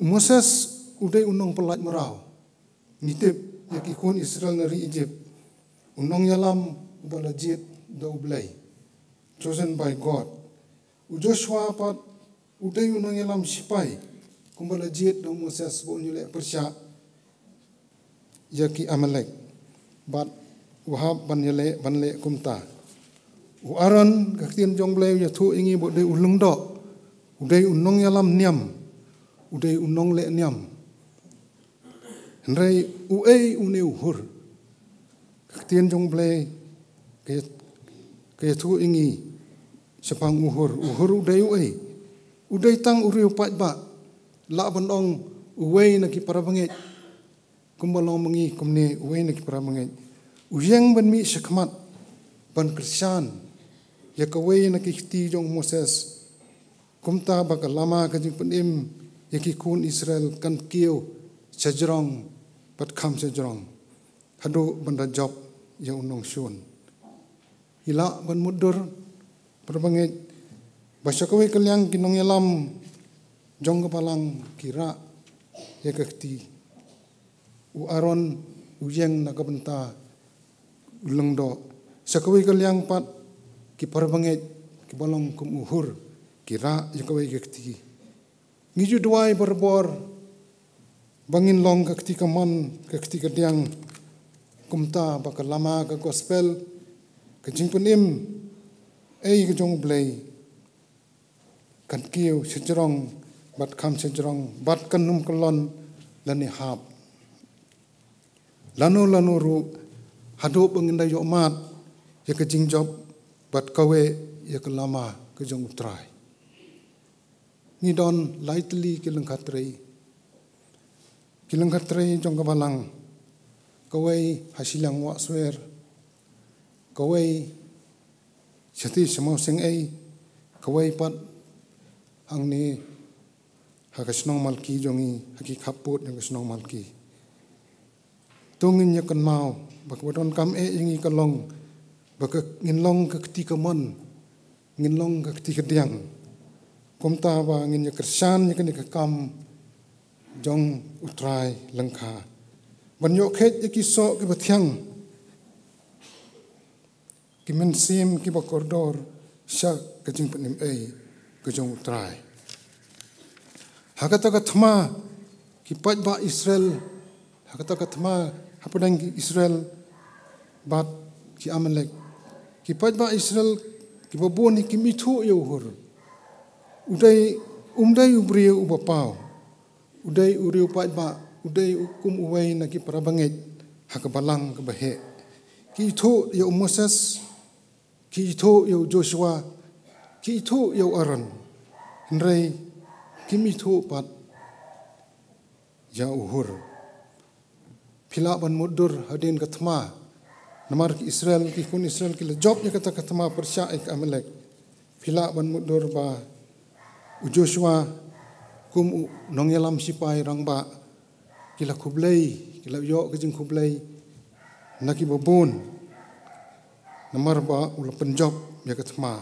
Moses udai unong pelat merau nitip ya ki kun Israel dari Egypt unong yalam balajit da ublay chosen by God Joshua pat udai unong yalam sipai kumbalajit da Moses bo nyule Persya ya ki Amalek bat wahab banle kumta U Aaron kaktian jong blay ya tu ingi bo dei ulung do udai unong yalam niam udai unong le niam henrai uei une uhur kaktian jong blay kaya tu ingi sepang uhur udai udai tang uri upat ba la bandong uei na ki parabangit kumbalong mengi kumne uei na ki parabangit uyang ban mi sekmat ban Kristyan ya kawai na kikti jong Moses kumta baka lama kajing penim ya kikun Israel kan kiyo sajrong pat kam sajrong hadu banda job ya unong syun hila ban mudur perbangit basa kawai kaliang kinong yalam jong kapalang kira ya kikti u Aaron uyeng na kabenta uleng do sakawai kaliang pat ki parabangit ki balong kum uhur kira yakawai gekti ngiju duai berbor bangin long ka ketika man ka ketika diang kumta ba ka lama ka gospel ka jingpun im ei ka jong blai kan kiu sejrong bat kam sejrong bat kan num kelon lani hap lanu ru hadu bangin yo mat ya ka jingjob bat kawe ya ka lama ka jong utrai ni don lightly kilang khatrei jong ka balang kawe hasilang wa swer kawe sati semau sing ei kawe pat ang ni hakasnong malki jongi haki khaput yang kasnong malki tungin ya kan mau bakwadon kam ingi kalong bak nginlong ka ketika mon nginlong ka ketika diang komta ba ngin ya kersan ya kan ka kam jong utrai langka banyo khet ya ki so ki bathyang ki men sim ki bakordor sha ka jing panim ei ka jong utrai hakata ka thma ki pat ba Israel hakata ka thma hapadang ki Israel bat ki Amalek ki pat ba Israel ki baboni ki mithu yo hor udai ubri ubapau udai uriu pat ba udai ukum uwai na ki parabangit hakabalang ka bahe ki ithu yo Moses ki ithu yo Joshua ki ithu yo Aaron nrei ki mithu pat ya uhur phila ban mudur hadin ka thma namar ki Israel ki kun Israel ki job ya kata ka thma persya ek Amalek phila ban mudur ba Joshua kum nongyalam sipai rangba kila kublai kila yo kajing kublai naki babon namar ba ula penjob ya katma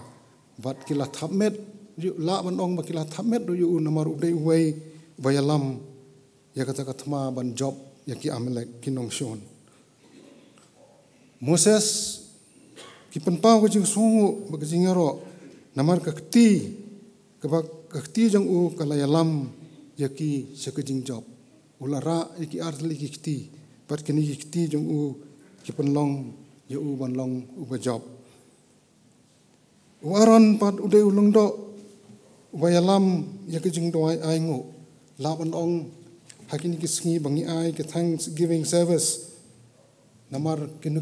bat kila thamet yu la ban ong ba kila thamet yu namar udai uwai bayalam ya kata katma ban job ya ki Amalek kinong shon Moses ki penpau kajing sungu ba kajing ro namar kakti kabak kakti jang u kalayalam yaki sakajing job ulara yaki artli kikti pat kini kikti jang u kipenlong ya u banlong u ba job waran pat udai ulung do ubayalam yaki jing doai aingu laban ong hakini kisngi bangi ai ke thanksgiving service namar kinu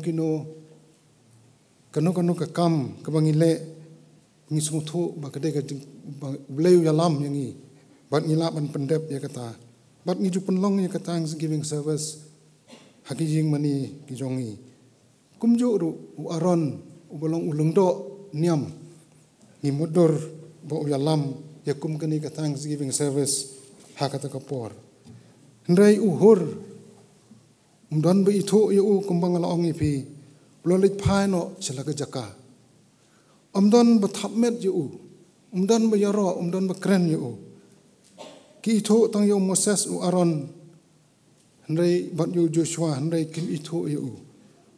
kanu ka kam ka bangi le ngi sungthu ba kadai ka bleu yalam yangi bat ngila ban pendep ya kata bat ngi ju penlong ya kata thanksgiving service haki jing mani ki jongi kumju ru Aaron ubalong ulung do niam ngi mudur ba yalam ya kum kani ka thanksgiving service hakata kapor ndai uhur umdan ba itho ya u kumbang la ong ipi lolit phaino chelaka jaka umdan ba thapmet yu umdan ba yaro umdan ba kren yu ki itho tang yu Moses u Aaron ndai bat yu Joshua ndai kim itho yu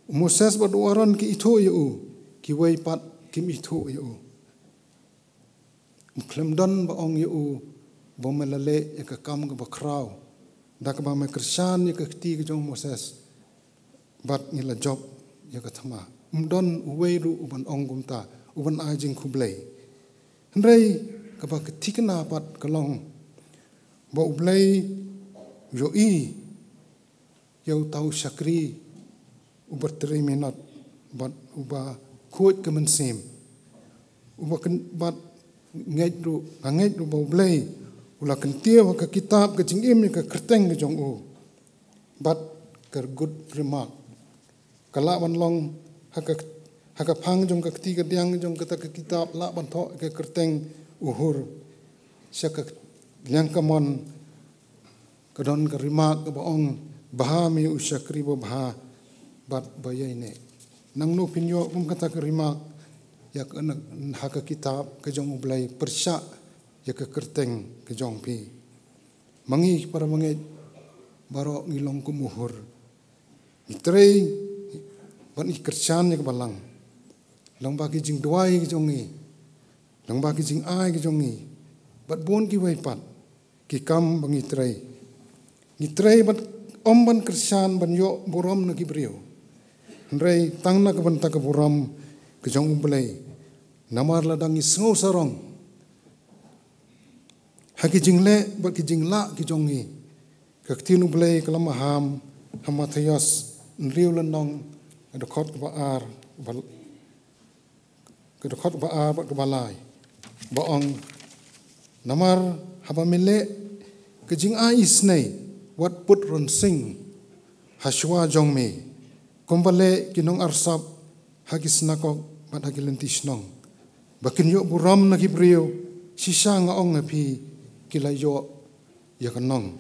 Moses bat u Aaron ki itho yu ki wai pat kim itho yu mklemdan ba ong yu ba melale ya ka kam ba kraw dak ba me kersan ya ka ti ka jong Moses bat ngila job ya ka thama umdan uwei ru uban ong gumta uban ajing kublai ndai ka ba ketikna pat kalong ba ublai yo i yo tau sakri ubat 3 minut bat uba khot ka mensim uba bat ngej ru ba ublai ula kentia ka kitab ka jingim ka kerteng ka jong u bat ker good remark kala ban long haka phang jong ka kti ka diang jong ka kitab la ban tho ka kerteng uhur saka yang kamon ka don ka remark ka baong baha mi usakri bo baha bat bayai ne nang no pinyo kum kata ka remark ya ka haka kitab ka jong ublai persya ya ka kerteng ke jong pi mangi para mangi baro ngilong kumuhur itrei ban ikersan ya balang lang bagi jing duai ke jongi lang bagi jing ai ke jongi bat bon ki wai pat ki kam bangi trei Ngitrei bat omban Kristyan ban yo buram na Gibril. Nrei tang na kabanta ka buram ke jong ublay. Namar ladang isngo sarong. Haki jingle bat ki jingla ki jongi. Kaktin ublay kalamaham hamatayas nriu landong adokot baar kedokot baar bat kebalai. Baong namar habamile ke jing ais nei wat put ron sing haswa jongme kombale kinong arsap hagis nakok bat hagi lentis nong bakin yo buram na Gibril sisa nga ong api kila yo ya kanong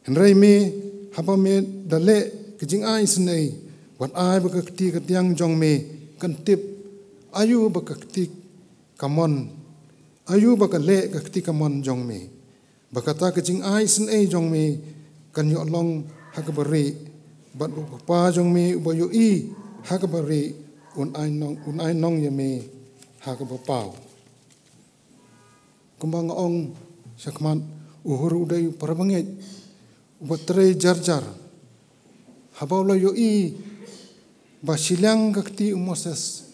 henrei me haba me dale ke jing ais nei wat ai bakakti katiang jongme kan tip ayu bakakti kamon ayu bakale kakti kamon jongme bakata ke jing ais nei jongme kan yo long hakabari bat pa jong me ubayo I hakabari un ai nong ye me hakabapau kumbang ong sakman uhuru dai parabanget ubatre jarjar habaulo yo I basilang kakti umoses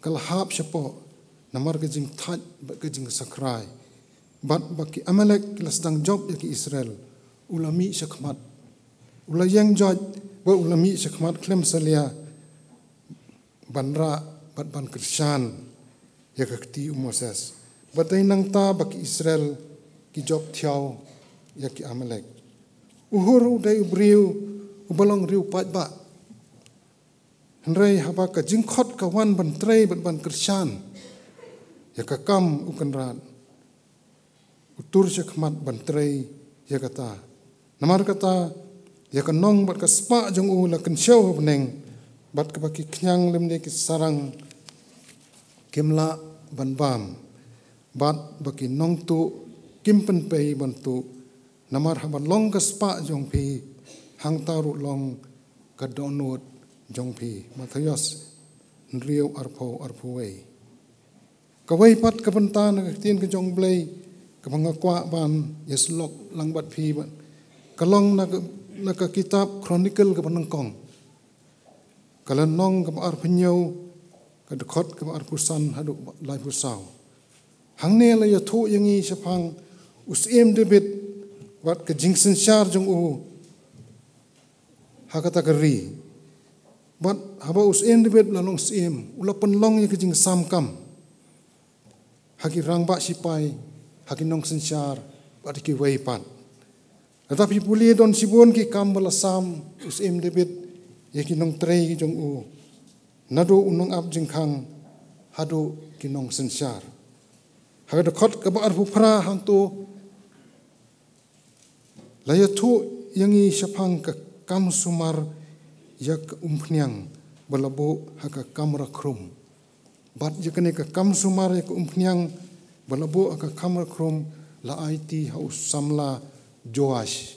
kalhap syapo namar ke jing thaj bat ke jing sakrai bat baki Amalek kelasdang job yaki Israel ulami sakmat ulayang joj ba ulami sakmat klem salia banra bat ban Kristyan ya kakti Moses batai nang ta baki Israel ki job thiau ya ki Amalek uhuru dai ubriu ubalong riu pat ba henrei haba ka jingkhot ka wan ban trei ban Kristyan ya ka kam ukanran utur sakmat ban trei ya kata namar kata ya kanong bat kaspa jong la kensyaw beneng bat kabaki knyang lemne ki sarang kimla ban bam bat baki nong tu kimpen pei bantu namar haban long kaspa jong pi hang taru long kadonut jong pi Matayos nriu arpuwei kawai pat kabantan tin ke jong blai kabangakwa ban yeslok lang bat pi ban kalong na kitab Chronicle ka panangkong kalanong ka ar penyo ka dekot ka ar pusan hadu lai pusaw hangne la yathu yangi sapang usim David wat ka jingsen syar jong hakata kari bat haba usim David lalong sim ulapan long ya ka jing samkam hagi rangba sipai hagi nong sensyar bat ki weipat tetapi puli don sibun ki kam balasam usim David ye ki nong trei ki jong nadu unong ab jingkhang hadu ki nong sensyar haga khot ka bar phra hang tu layathu yangi sapang ka kam sumar yak umpnyang balabu haga kamra khrum bat yakane ka kam sumar yak umpnyang balabu aka kamra khrum la IT haus samla Joash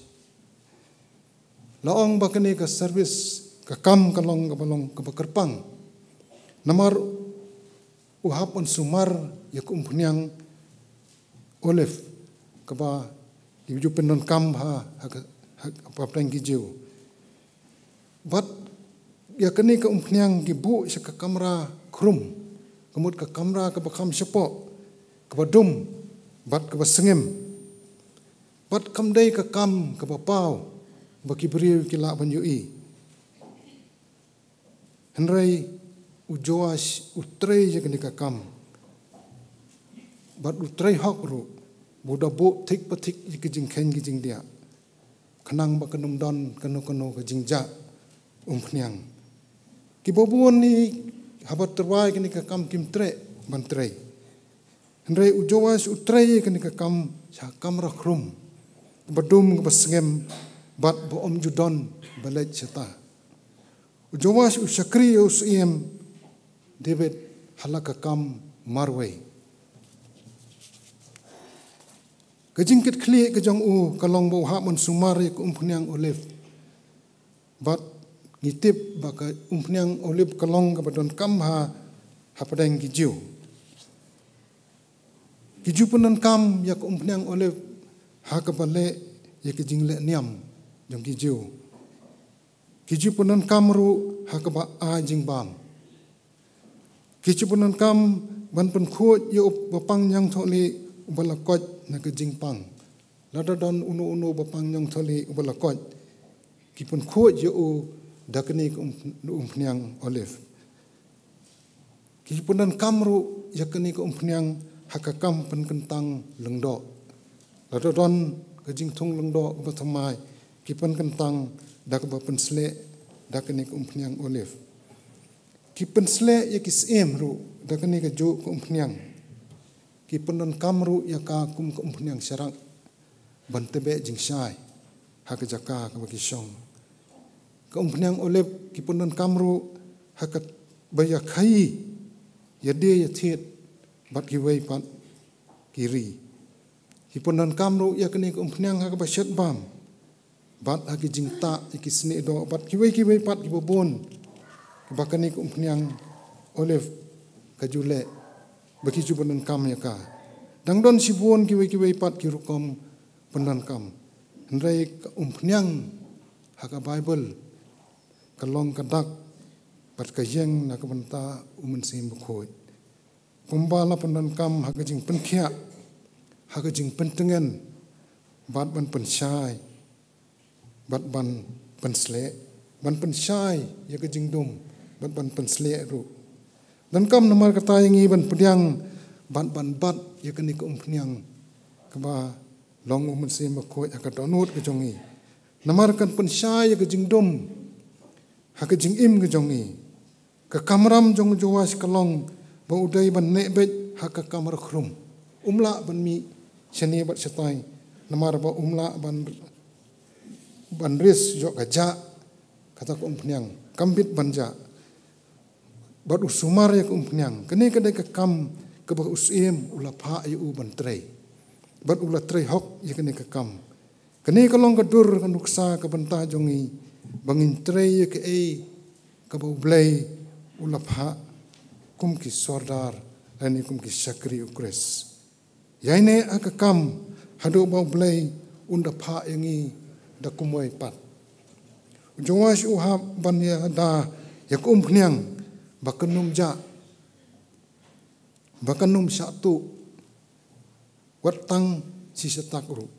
laong bakane ka service ka kam kalong ka balong ka bakerpang namar uhapon sumar yak umpnyang Olive ka ba ibu penon kam ha apa pleng kijiu bat yakane ka umpnyang gibu sa ka kamera khrum kemut ka kamera ka bakam sepo ka badum bat ka basengem bat kamdai ka kam ka bapau baki beriu kila banjui henrei ujoas utrei je kini ka kam bat utrei hok ru buda bo tik patik ke jing khen ki jing dia khanang ba kanum don kanu ka jingja umpnyang ki bobun ni habat terwai kini ka kam kim tre ban trei henrei ujoas utrei kini ka kam sa kamra khrum badum basngem bat bo om judon balaj chata ujowas usakri usiem David halaka kam marway kajingkit khli kajong kalong bo ha mon sumari ku umpnyang Olive bat ngitip baka umpnyang Olive kalong ka badon kam ha hapadang gijiu punan kam yak umpnyang Olive ha ka bale ya ke jing le niam jong ki jiu punan kam ru ha ka ba a jing bam ki ju punan kam ban pen khuat ye up bapang yang tholi ubala koj na ke jing pang lada don unu bapang yang tholi ubala koj ki pun khuat ye u dakni pniang olive ki punan kam ru ya kini ke pniang ha ka kam pen kentang lengdo lada don ke jing thong lengdo ba thamai ki pen kentang dak ba pen sle dak ni kum pniang olive ki pen sle ya ki sem ru dak ni ka jo kum pniang ki pen kam ru ya ka kum pniang sarang ban tebe jing sai ha ka jaka ka ba ki song kum pniang olive ki pen kam ru ha ka ba ya khai ya de ya thet bat ki wei pat ki ri ki pen kam ru ya kini kum pniang ha ka ba shet bam bat agi jingta iki sni do bat kiwei pat ki bobon bakani ko pniang olive kajule baki jubanan kam ya ka dangdon sibon kiwei pat ki rukom penan kam ndrai pniang haka bible kalong kadak bat ka yeng na ka banta sim bukhoi kumbala penan kam haka jing penkhia haka jing pentengen bat ban pensyai bat ban pensle ban pensyai ya ke jingdum ban pensle ru dan kam namar kata yang ban pediang ban ya ke ni ko pniang ke ba long sim ko ya ka donut ke jongi namar kan pensyai ya ke jingdum ha ke jingim ke jongi ke kamram jong jowas kalong ba udai ban nebet ha ka kamar khrum umla ban mi shani bat setai namar ba umla ban ris jok gaja kata ko pniang kambit banja bat usumar ya ko pniang kene kadai ka kam ke ba usim ula pha yu ban trei bat ula trei hok ya kene ka kam kene kalong ka dur kan uksa ka banta jongi bangin trei ya ke ka ba blai ula pha kum ki sordar ani kum ki sakri ukres yaine aka kam hado ba blai unda pha yangi da kumoi pat jowas uha ban ya da ya kum pniang bakanum satu watang si setakru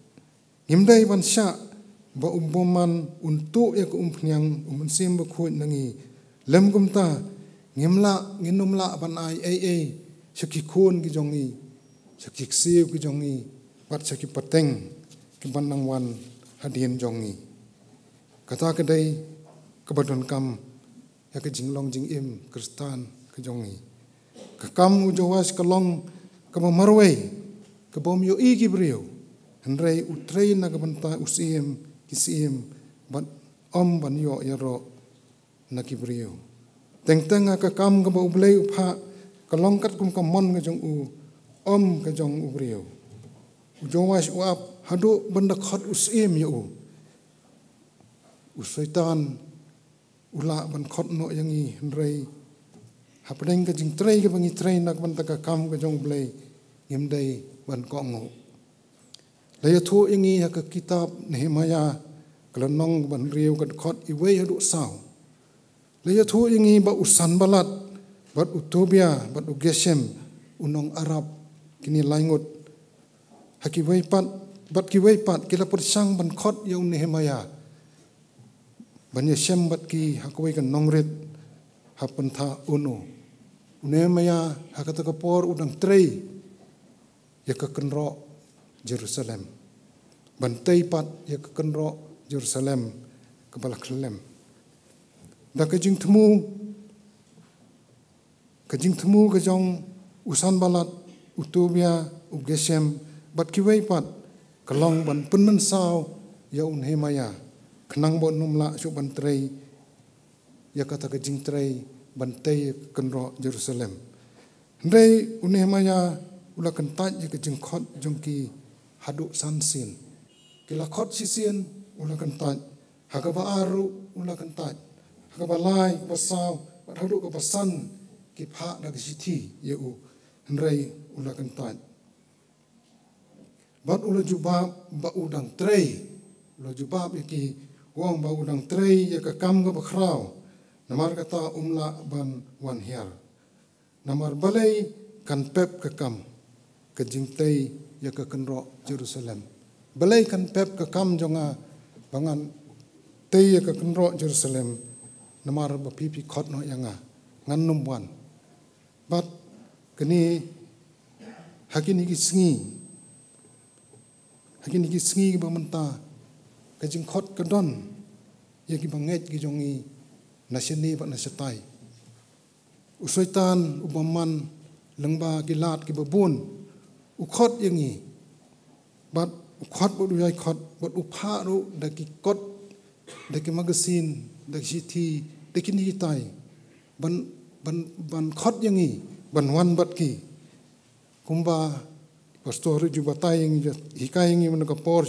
ngimdai ban sya ba umboman untuk ya kum pniang sim bakhoi nangi lem kumta ngimla nginumla ban ai saki khon ki jongi saki siu ki jongi bat saki pateng ki banang wan hadian jongi kata kedai kebadon kam ya ke jinglong jing im kristan ke jongi ke kam ujawas kalong ke marwei ke bom yo i gibriu hendrai utrei na ke banta usim kisim ban om ban yo yaro na gibriu teng ke kam ke ublei upha kalong kat kum kamon ke jong om ke jong ubriu ujawas uap hadu benda khat usim yu usaitan ula ban khat no yangi hendrai hapdeng ka jing trei ka bangi trei nak ban taka kam ka jong blai ngimdai ban ko ngo laya thu ingi ha ka kitab Nehemia kalanong ban riu ka khat iwei hadu saw laya thu ingi ba usan balat bat utobia bat ugesem unong arab kini laingut hakiwei pat bat kiwei pat kila persang ban khot yau Nehemia ban yesem bat ki hakwei kan nongret hapentha uno Nehemia hakata kapor udang trei ya ka kenro Jerusalem ban tei pat ya ka kenro Jerusalem ke Balaklem da ka jing temu ka jong usan balat utubia ugesem bat kiwei pat kalong ban penmen saw ya Nehemia kenang bon numla su ban trei ya kata ke jing trei ban tei kenro Jerusalem ndai Nehemia ula kentat ya ke jing khot jongki hadu sansin kila khot sisien ula kentat hakaba aru ula kentat hakaba lai basaw bat hadu ka pasan ki pha na ke sithi ya ndai ula kentat bat ula juba ba udang trei lo jubab iki wong ba udang trei ya ka kam ga bakraw namar kata umla ban wan hiar namar balai kan pep ka kam ka jingtei ya ka kenro Jerusalem balai kan pep ka kam jonga bangan tei ya ka kenro Jerusalem namar ba pipi khot no yanga ngan numwan bat kini hakini ki sngi ba menta ka jing khot ka don ya ki banget ki jongi nasini ba nasatai usoitan ubaman lengba ki lat ki babun u khot yangi bat u khot bu yai khot bat u pha ru da ki kot da ki magasin da ki thi da ki ni tai ban khot yangi ban wan bat ki kumba pastor ju batai yang hikai yang mana kapor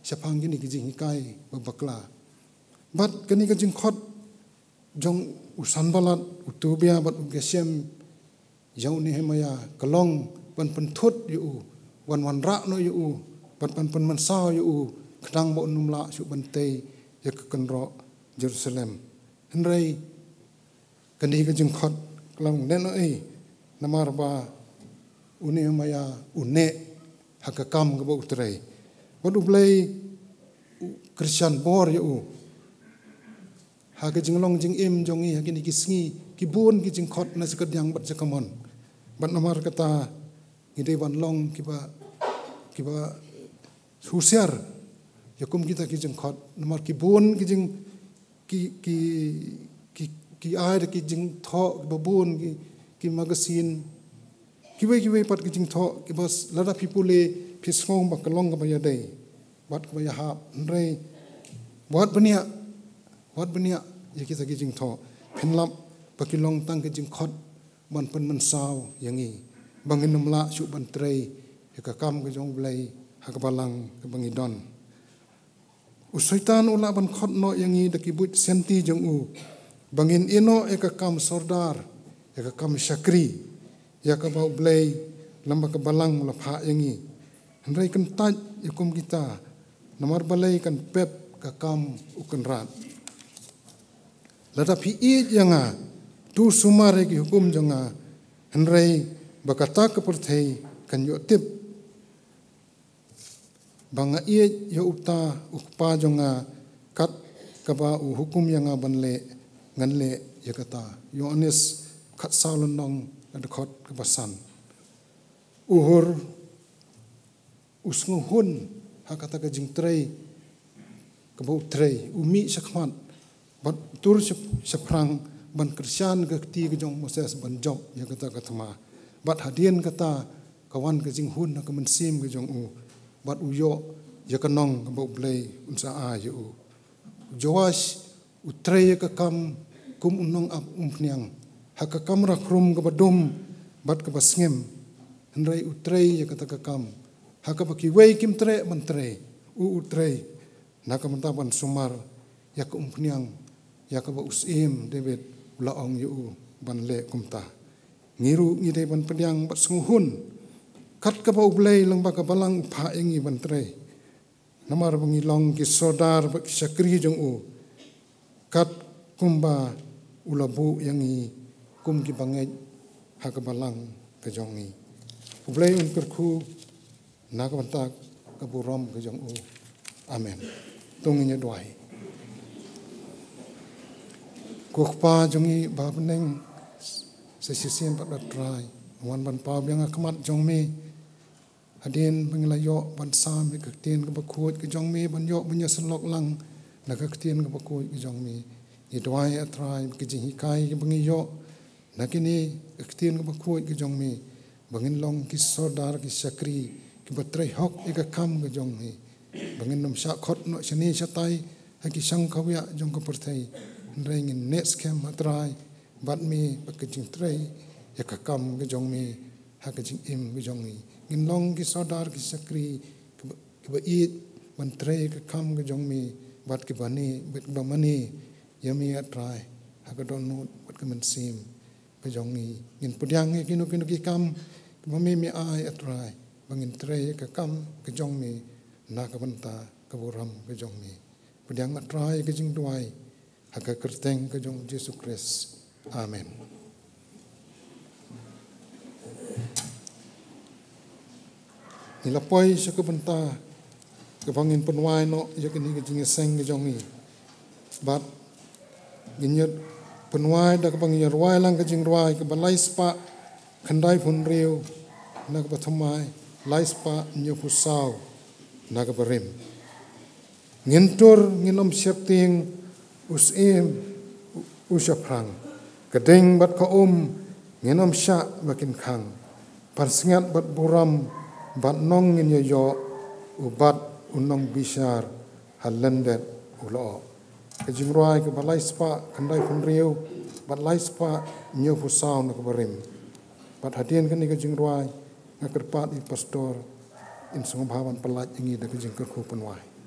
siapang gini kijing hikai babakla bat kini kijing khot jong usan balat utubia bat ugesem jauh ni hemaya kalong ban penthut yu wan ra no yu bat ban mansau yu kadang bo numla su bantei ya kenro Jerusalem henrai kini kijing khot kalang neno namar ba uni maya une hakakam gabo utrai wadu blai Christian bor yu haka jinglong jing im jongi hakini kisngi kibun ki jing khot na sekad yang bat jakamon bat namar kata ngide ban long kiba husiar yakum kita ki jing khot namar kibun ki jing ki ai ki jing tho babun ki magasin kiwe pat ki jing tho ki bas lada pipule pisong bakalong ka bayadai bat ka bayahap nrei buat benia ya kita ki jing tho penlap pakilong tang ki jing khot ban pen mansau yangi bangin numla su ban trei ya ka kam ka jong blai ha ka balang ka bangidon usaitan ula ban khot no yangi da ki but senti jong u bangin ino e ka kam sordar e ka kam syakri ya ka bau blai lamba ka balang la pha yangi hendrai kan taj yakum kita namar balai kan pep ka kam ukan rat lada pi i yanga tu sumare ki hukum janga hendrai bakata ka perthei kan yo tip banga i yo uta ukpa jonga kat ka ba u hukum yanga banle nganle yakata yo anis khat salon nong adkhot kebasan uhur usnguhun hakata ka jingtrei kebau trei umi sakmat bat tur seprang ban Kristen ka ti ka jong Moses ban job yakata kathma bat hadien kata kawan ka jinghun ka mensim ka jong u bat uyo yakanong kebau blai unsa a yu joash utrei ka kam kum unong ap umpniang haka kamra krum ka badum bat ka basngem hendrai utrei ya kata ka kam haka baki wei kim tre mantre utrei naka mantaban sumar ya ka umpniang ya ka ba usim David ulaong yu ban le kumta ngiru ngide ban pediang bat sunguhun kat ka ba ublei lang ba ka balang pha engi ban tre namar bangi long ki sodar ba sakri jong u kat kumba ulabu yangi kum ki bangai hakabalang ka jongi ublai un kerku nakabantak ka burom ka jong u amen tunginya doai kokpa jongi babneng sesisen pat trai wan ban pa yang akmat jongme hadin banglayo ban sam ka tin ka bakhot ka jongme ban yo bunya sanlok lang na ka tin ka bakhot ka jongme ni doai atrai ki jing hikai ki bangi yo nakini ektin ko bakhoi ki jongmi bangin long ki sodar ki sakri ki batrai hok eka kam ki jongmi bangin nom sha khot no chani chatai ha ki sang khawya jong ko perthai rengin next kem atrai batmi bakijing trai eka kam ki jongmi ha ki jing im ki jongmi ngin long ki sodar ki sakri ki ba it ban trai ka kam ki jongmi bat ki bani bat ba mani yami atrai ha ka don no bat ka man sim jongi ngin pudyang kinu ki kam mami mi ai atrai bangin tre ka kam ka jong mi na ka banta kaburam ke jong ni pediang matrai ke jing duai haka kerteng ke jong Yesus Kristus. Amen. Nilapoi sa kabanta kapangin penwai no yakini ke jing seng ke jong ni bat ginyat penwai da kapangin ruai lang ke jing ruai ke balai spa khandai phun riu na ka pathamai laispa nyo pusau na ka parim ngintur nginom syapting usim usaprang kadeng bat ka nginom sya bakin khang parsingat bat buram bat nong ngin yo ubat unong bisar halendet ulo ke jingruai ke balai spa kandai phun riu bat laispa nyo pusau na ka parim bat hadian kan ni ke jingruai ngakerpat i pastor in sungabhawan pelat ingi da kejing kerku penwai.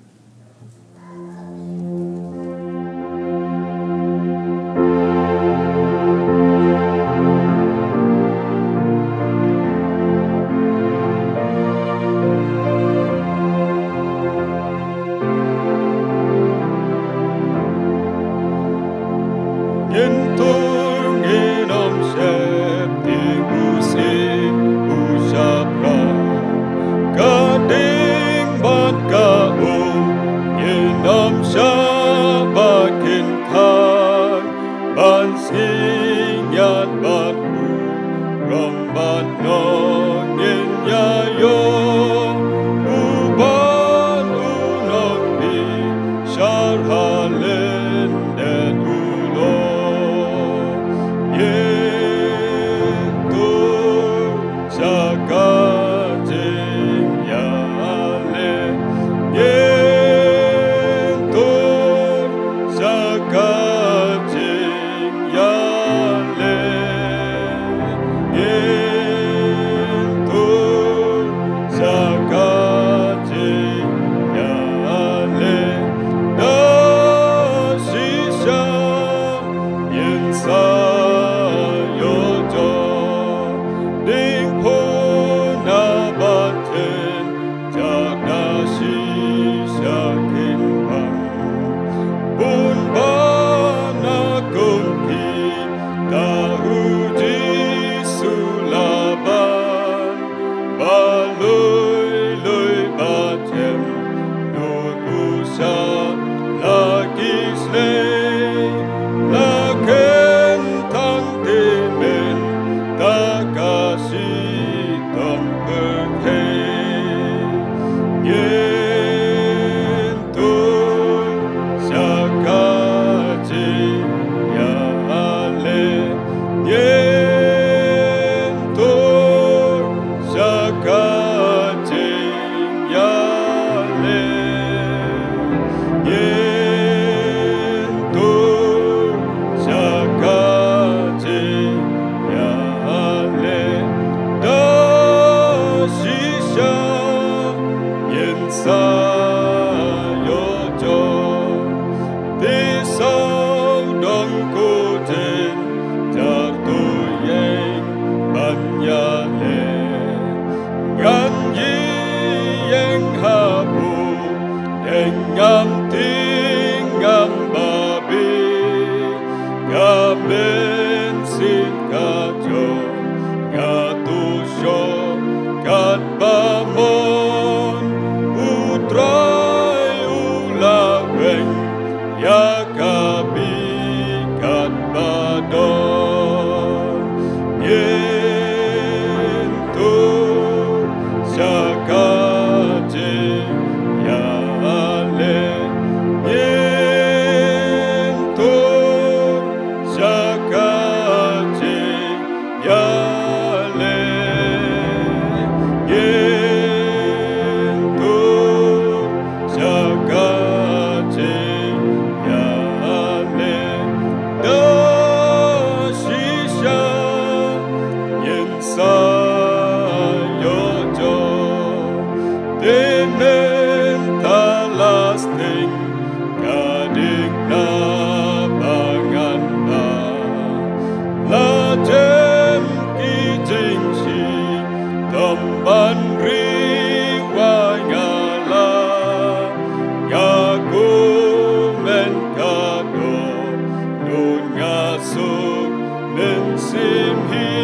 simhi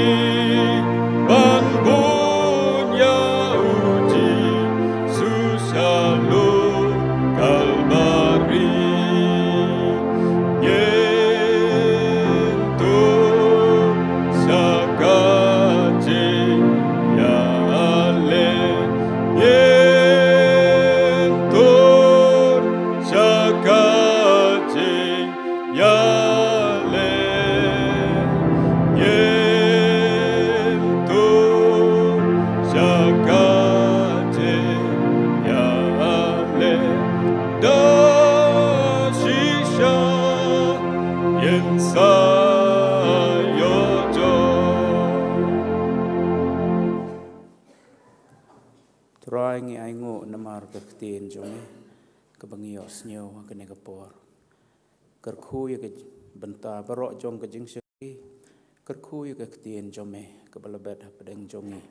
ban bunya uji susalo kalbari yento sakaje ya ale yento sakaje ya Try ngi aingo namar kaktin jonge kebangios nyo kene kapor kerku ya ke benta barok jong ke jing syaki kerku ya kaktin jome kebalabet pedeng jonge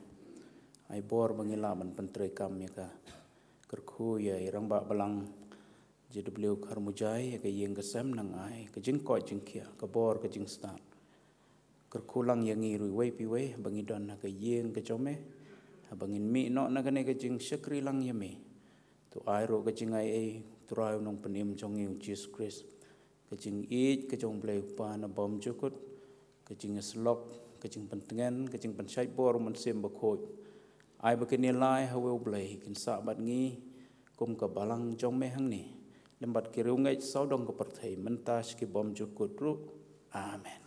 ai bor bangilaman pentre kam ya ka kerku ya irang ba balang JW Karmujai ya ke yeng kesem nang ai ke jing ko jing kia ke bor ke jing stat kerkulang yang ngi rui pi we bangidon ke yeng ke jome abangin mi no na kane kajing syakri lang yame tu airo kajing ai turai nong penim jongi Jesus Christ kajing eat kajong play pa na bom jukut kajing slop kajing pentengan kajing pensai bor man sem bakoi ai bakini lai hawe play kin sa bat ngi kum ka balang jong me hang ni lembat kirungai saudong ka parthai mentas ki bom jukut ru amen.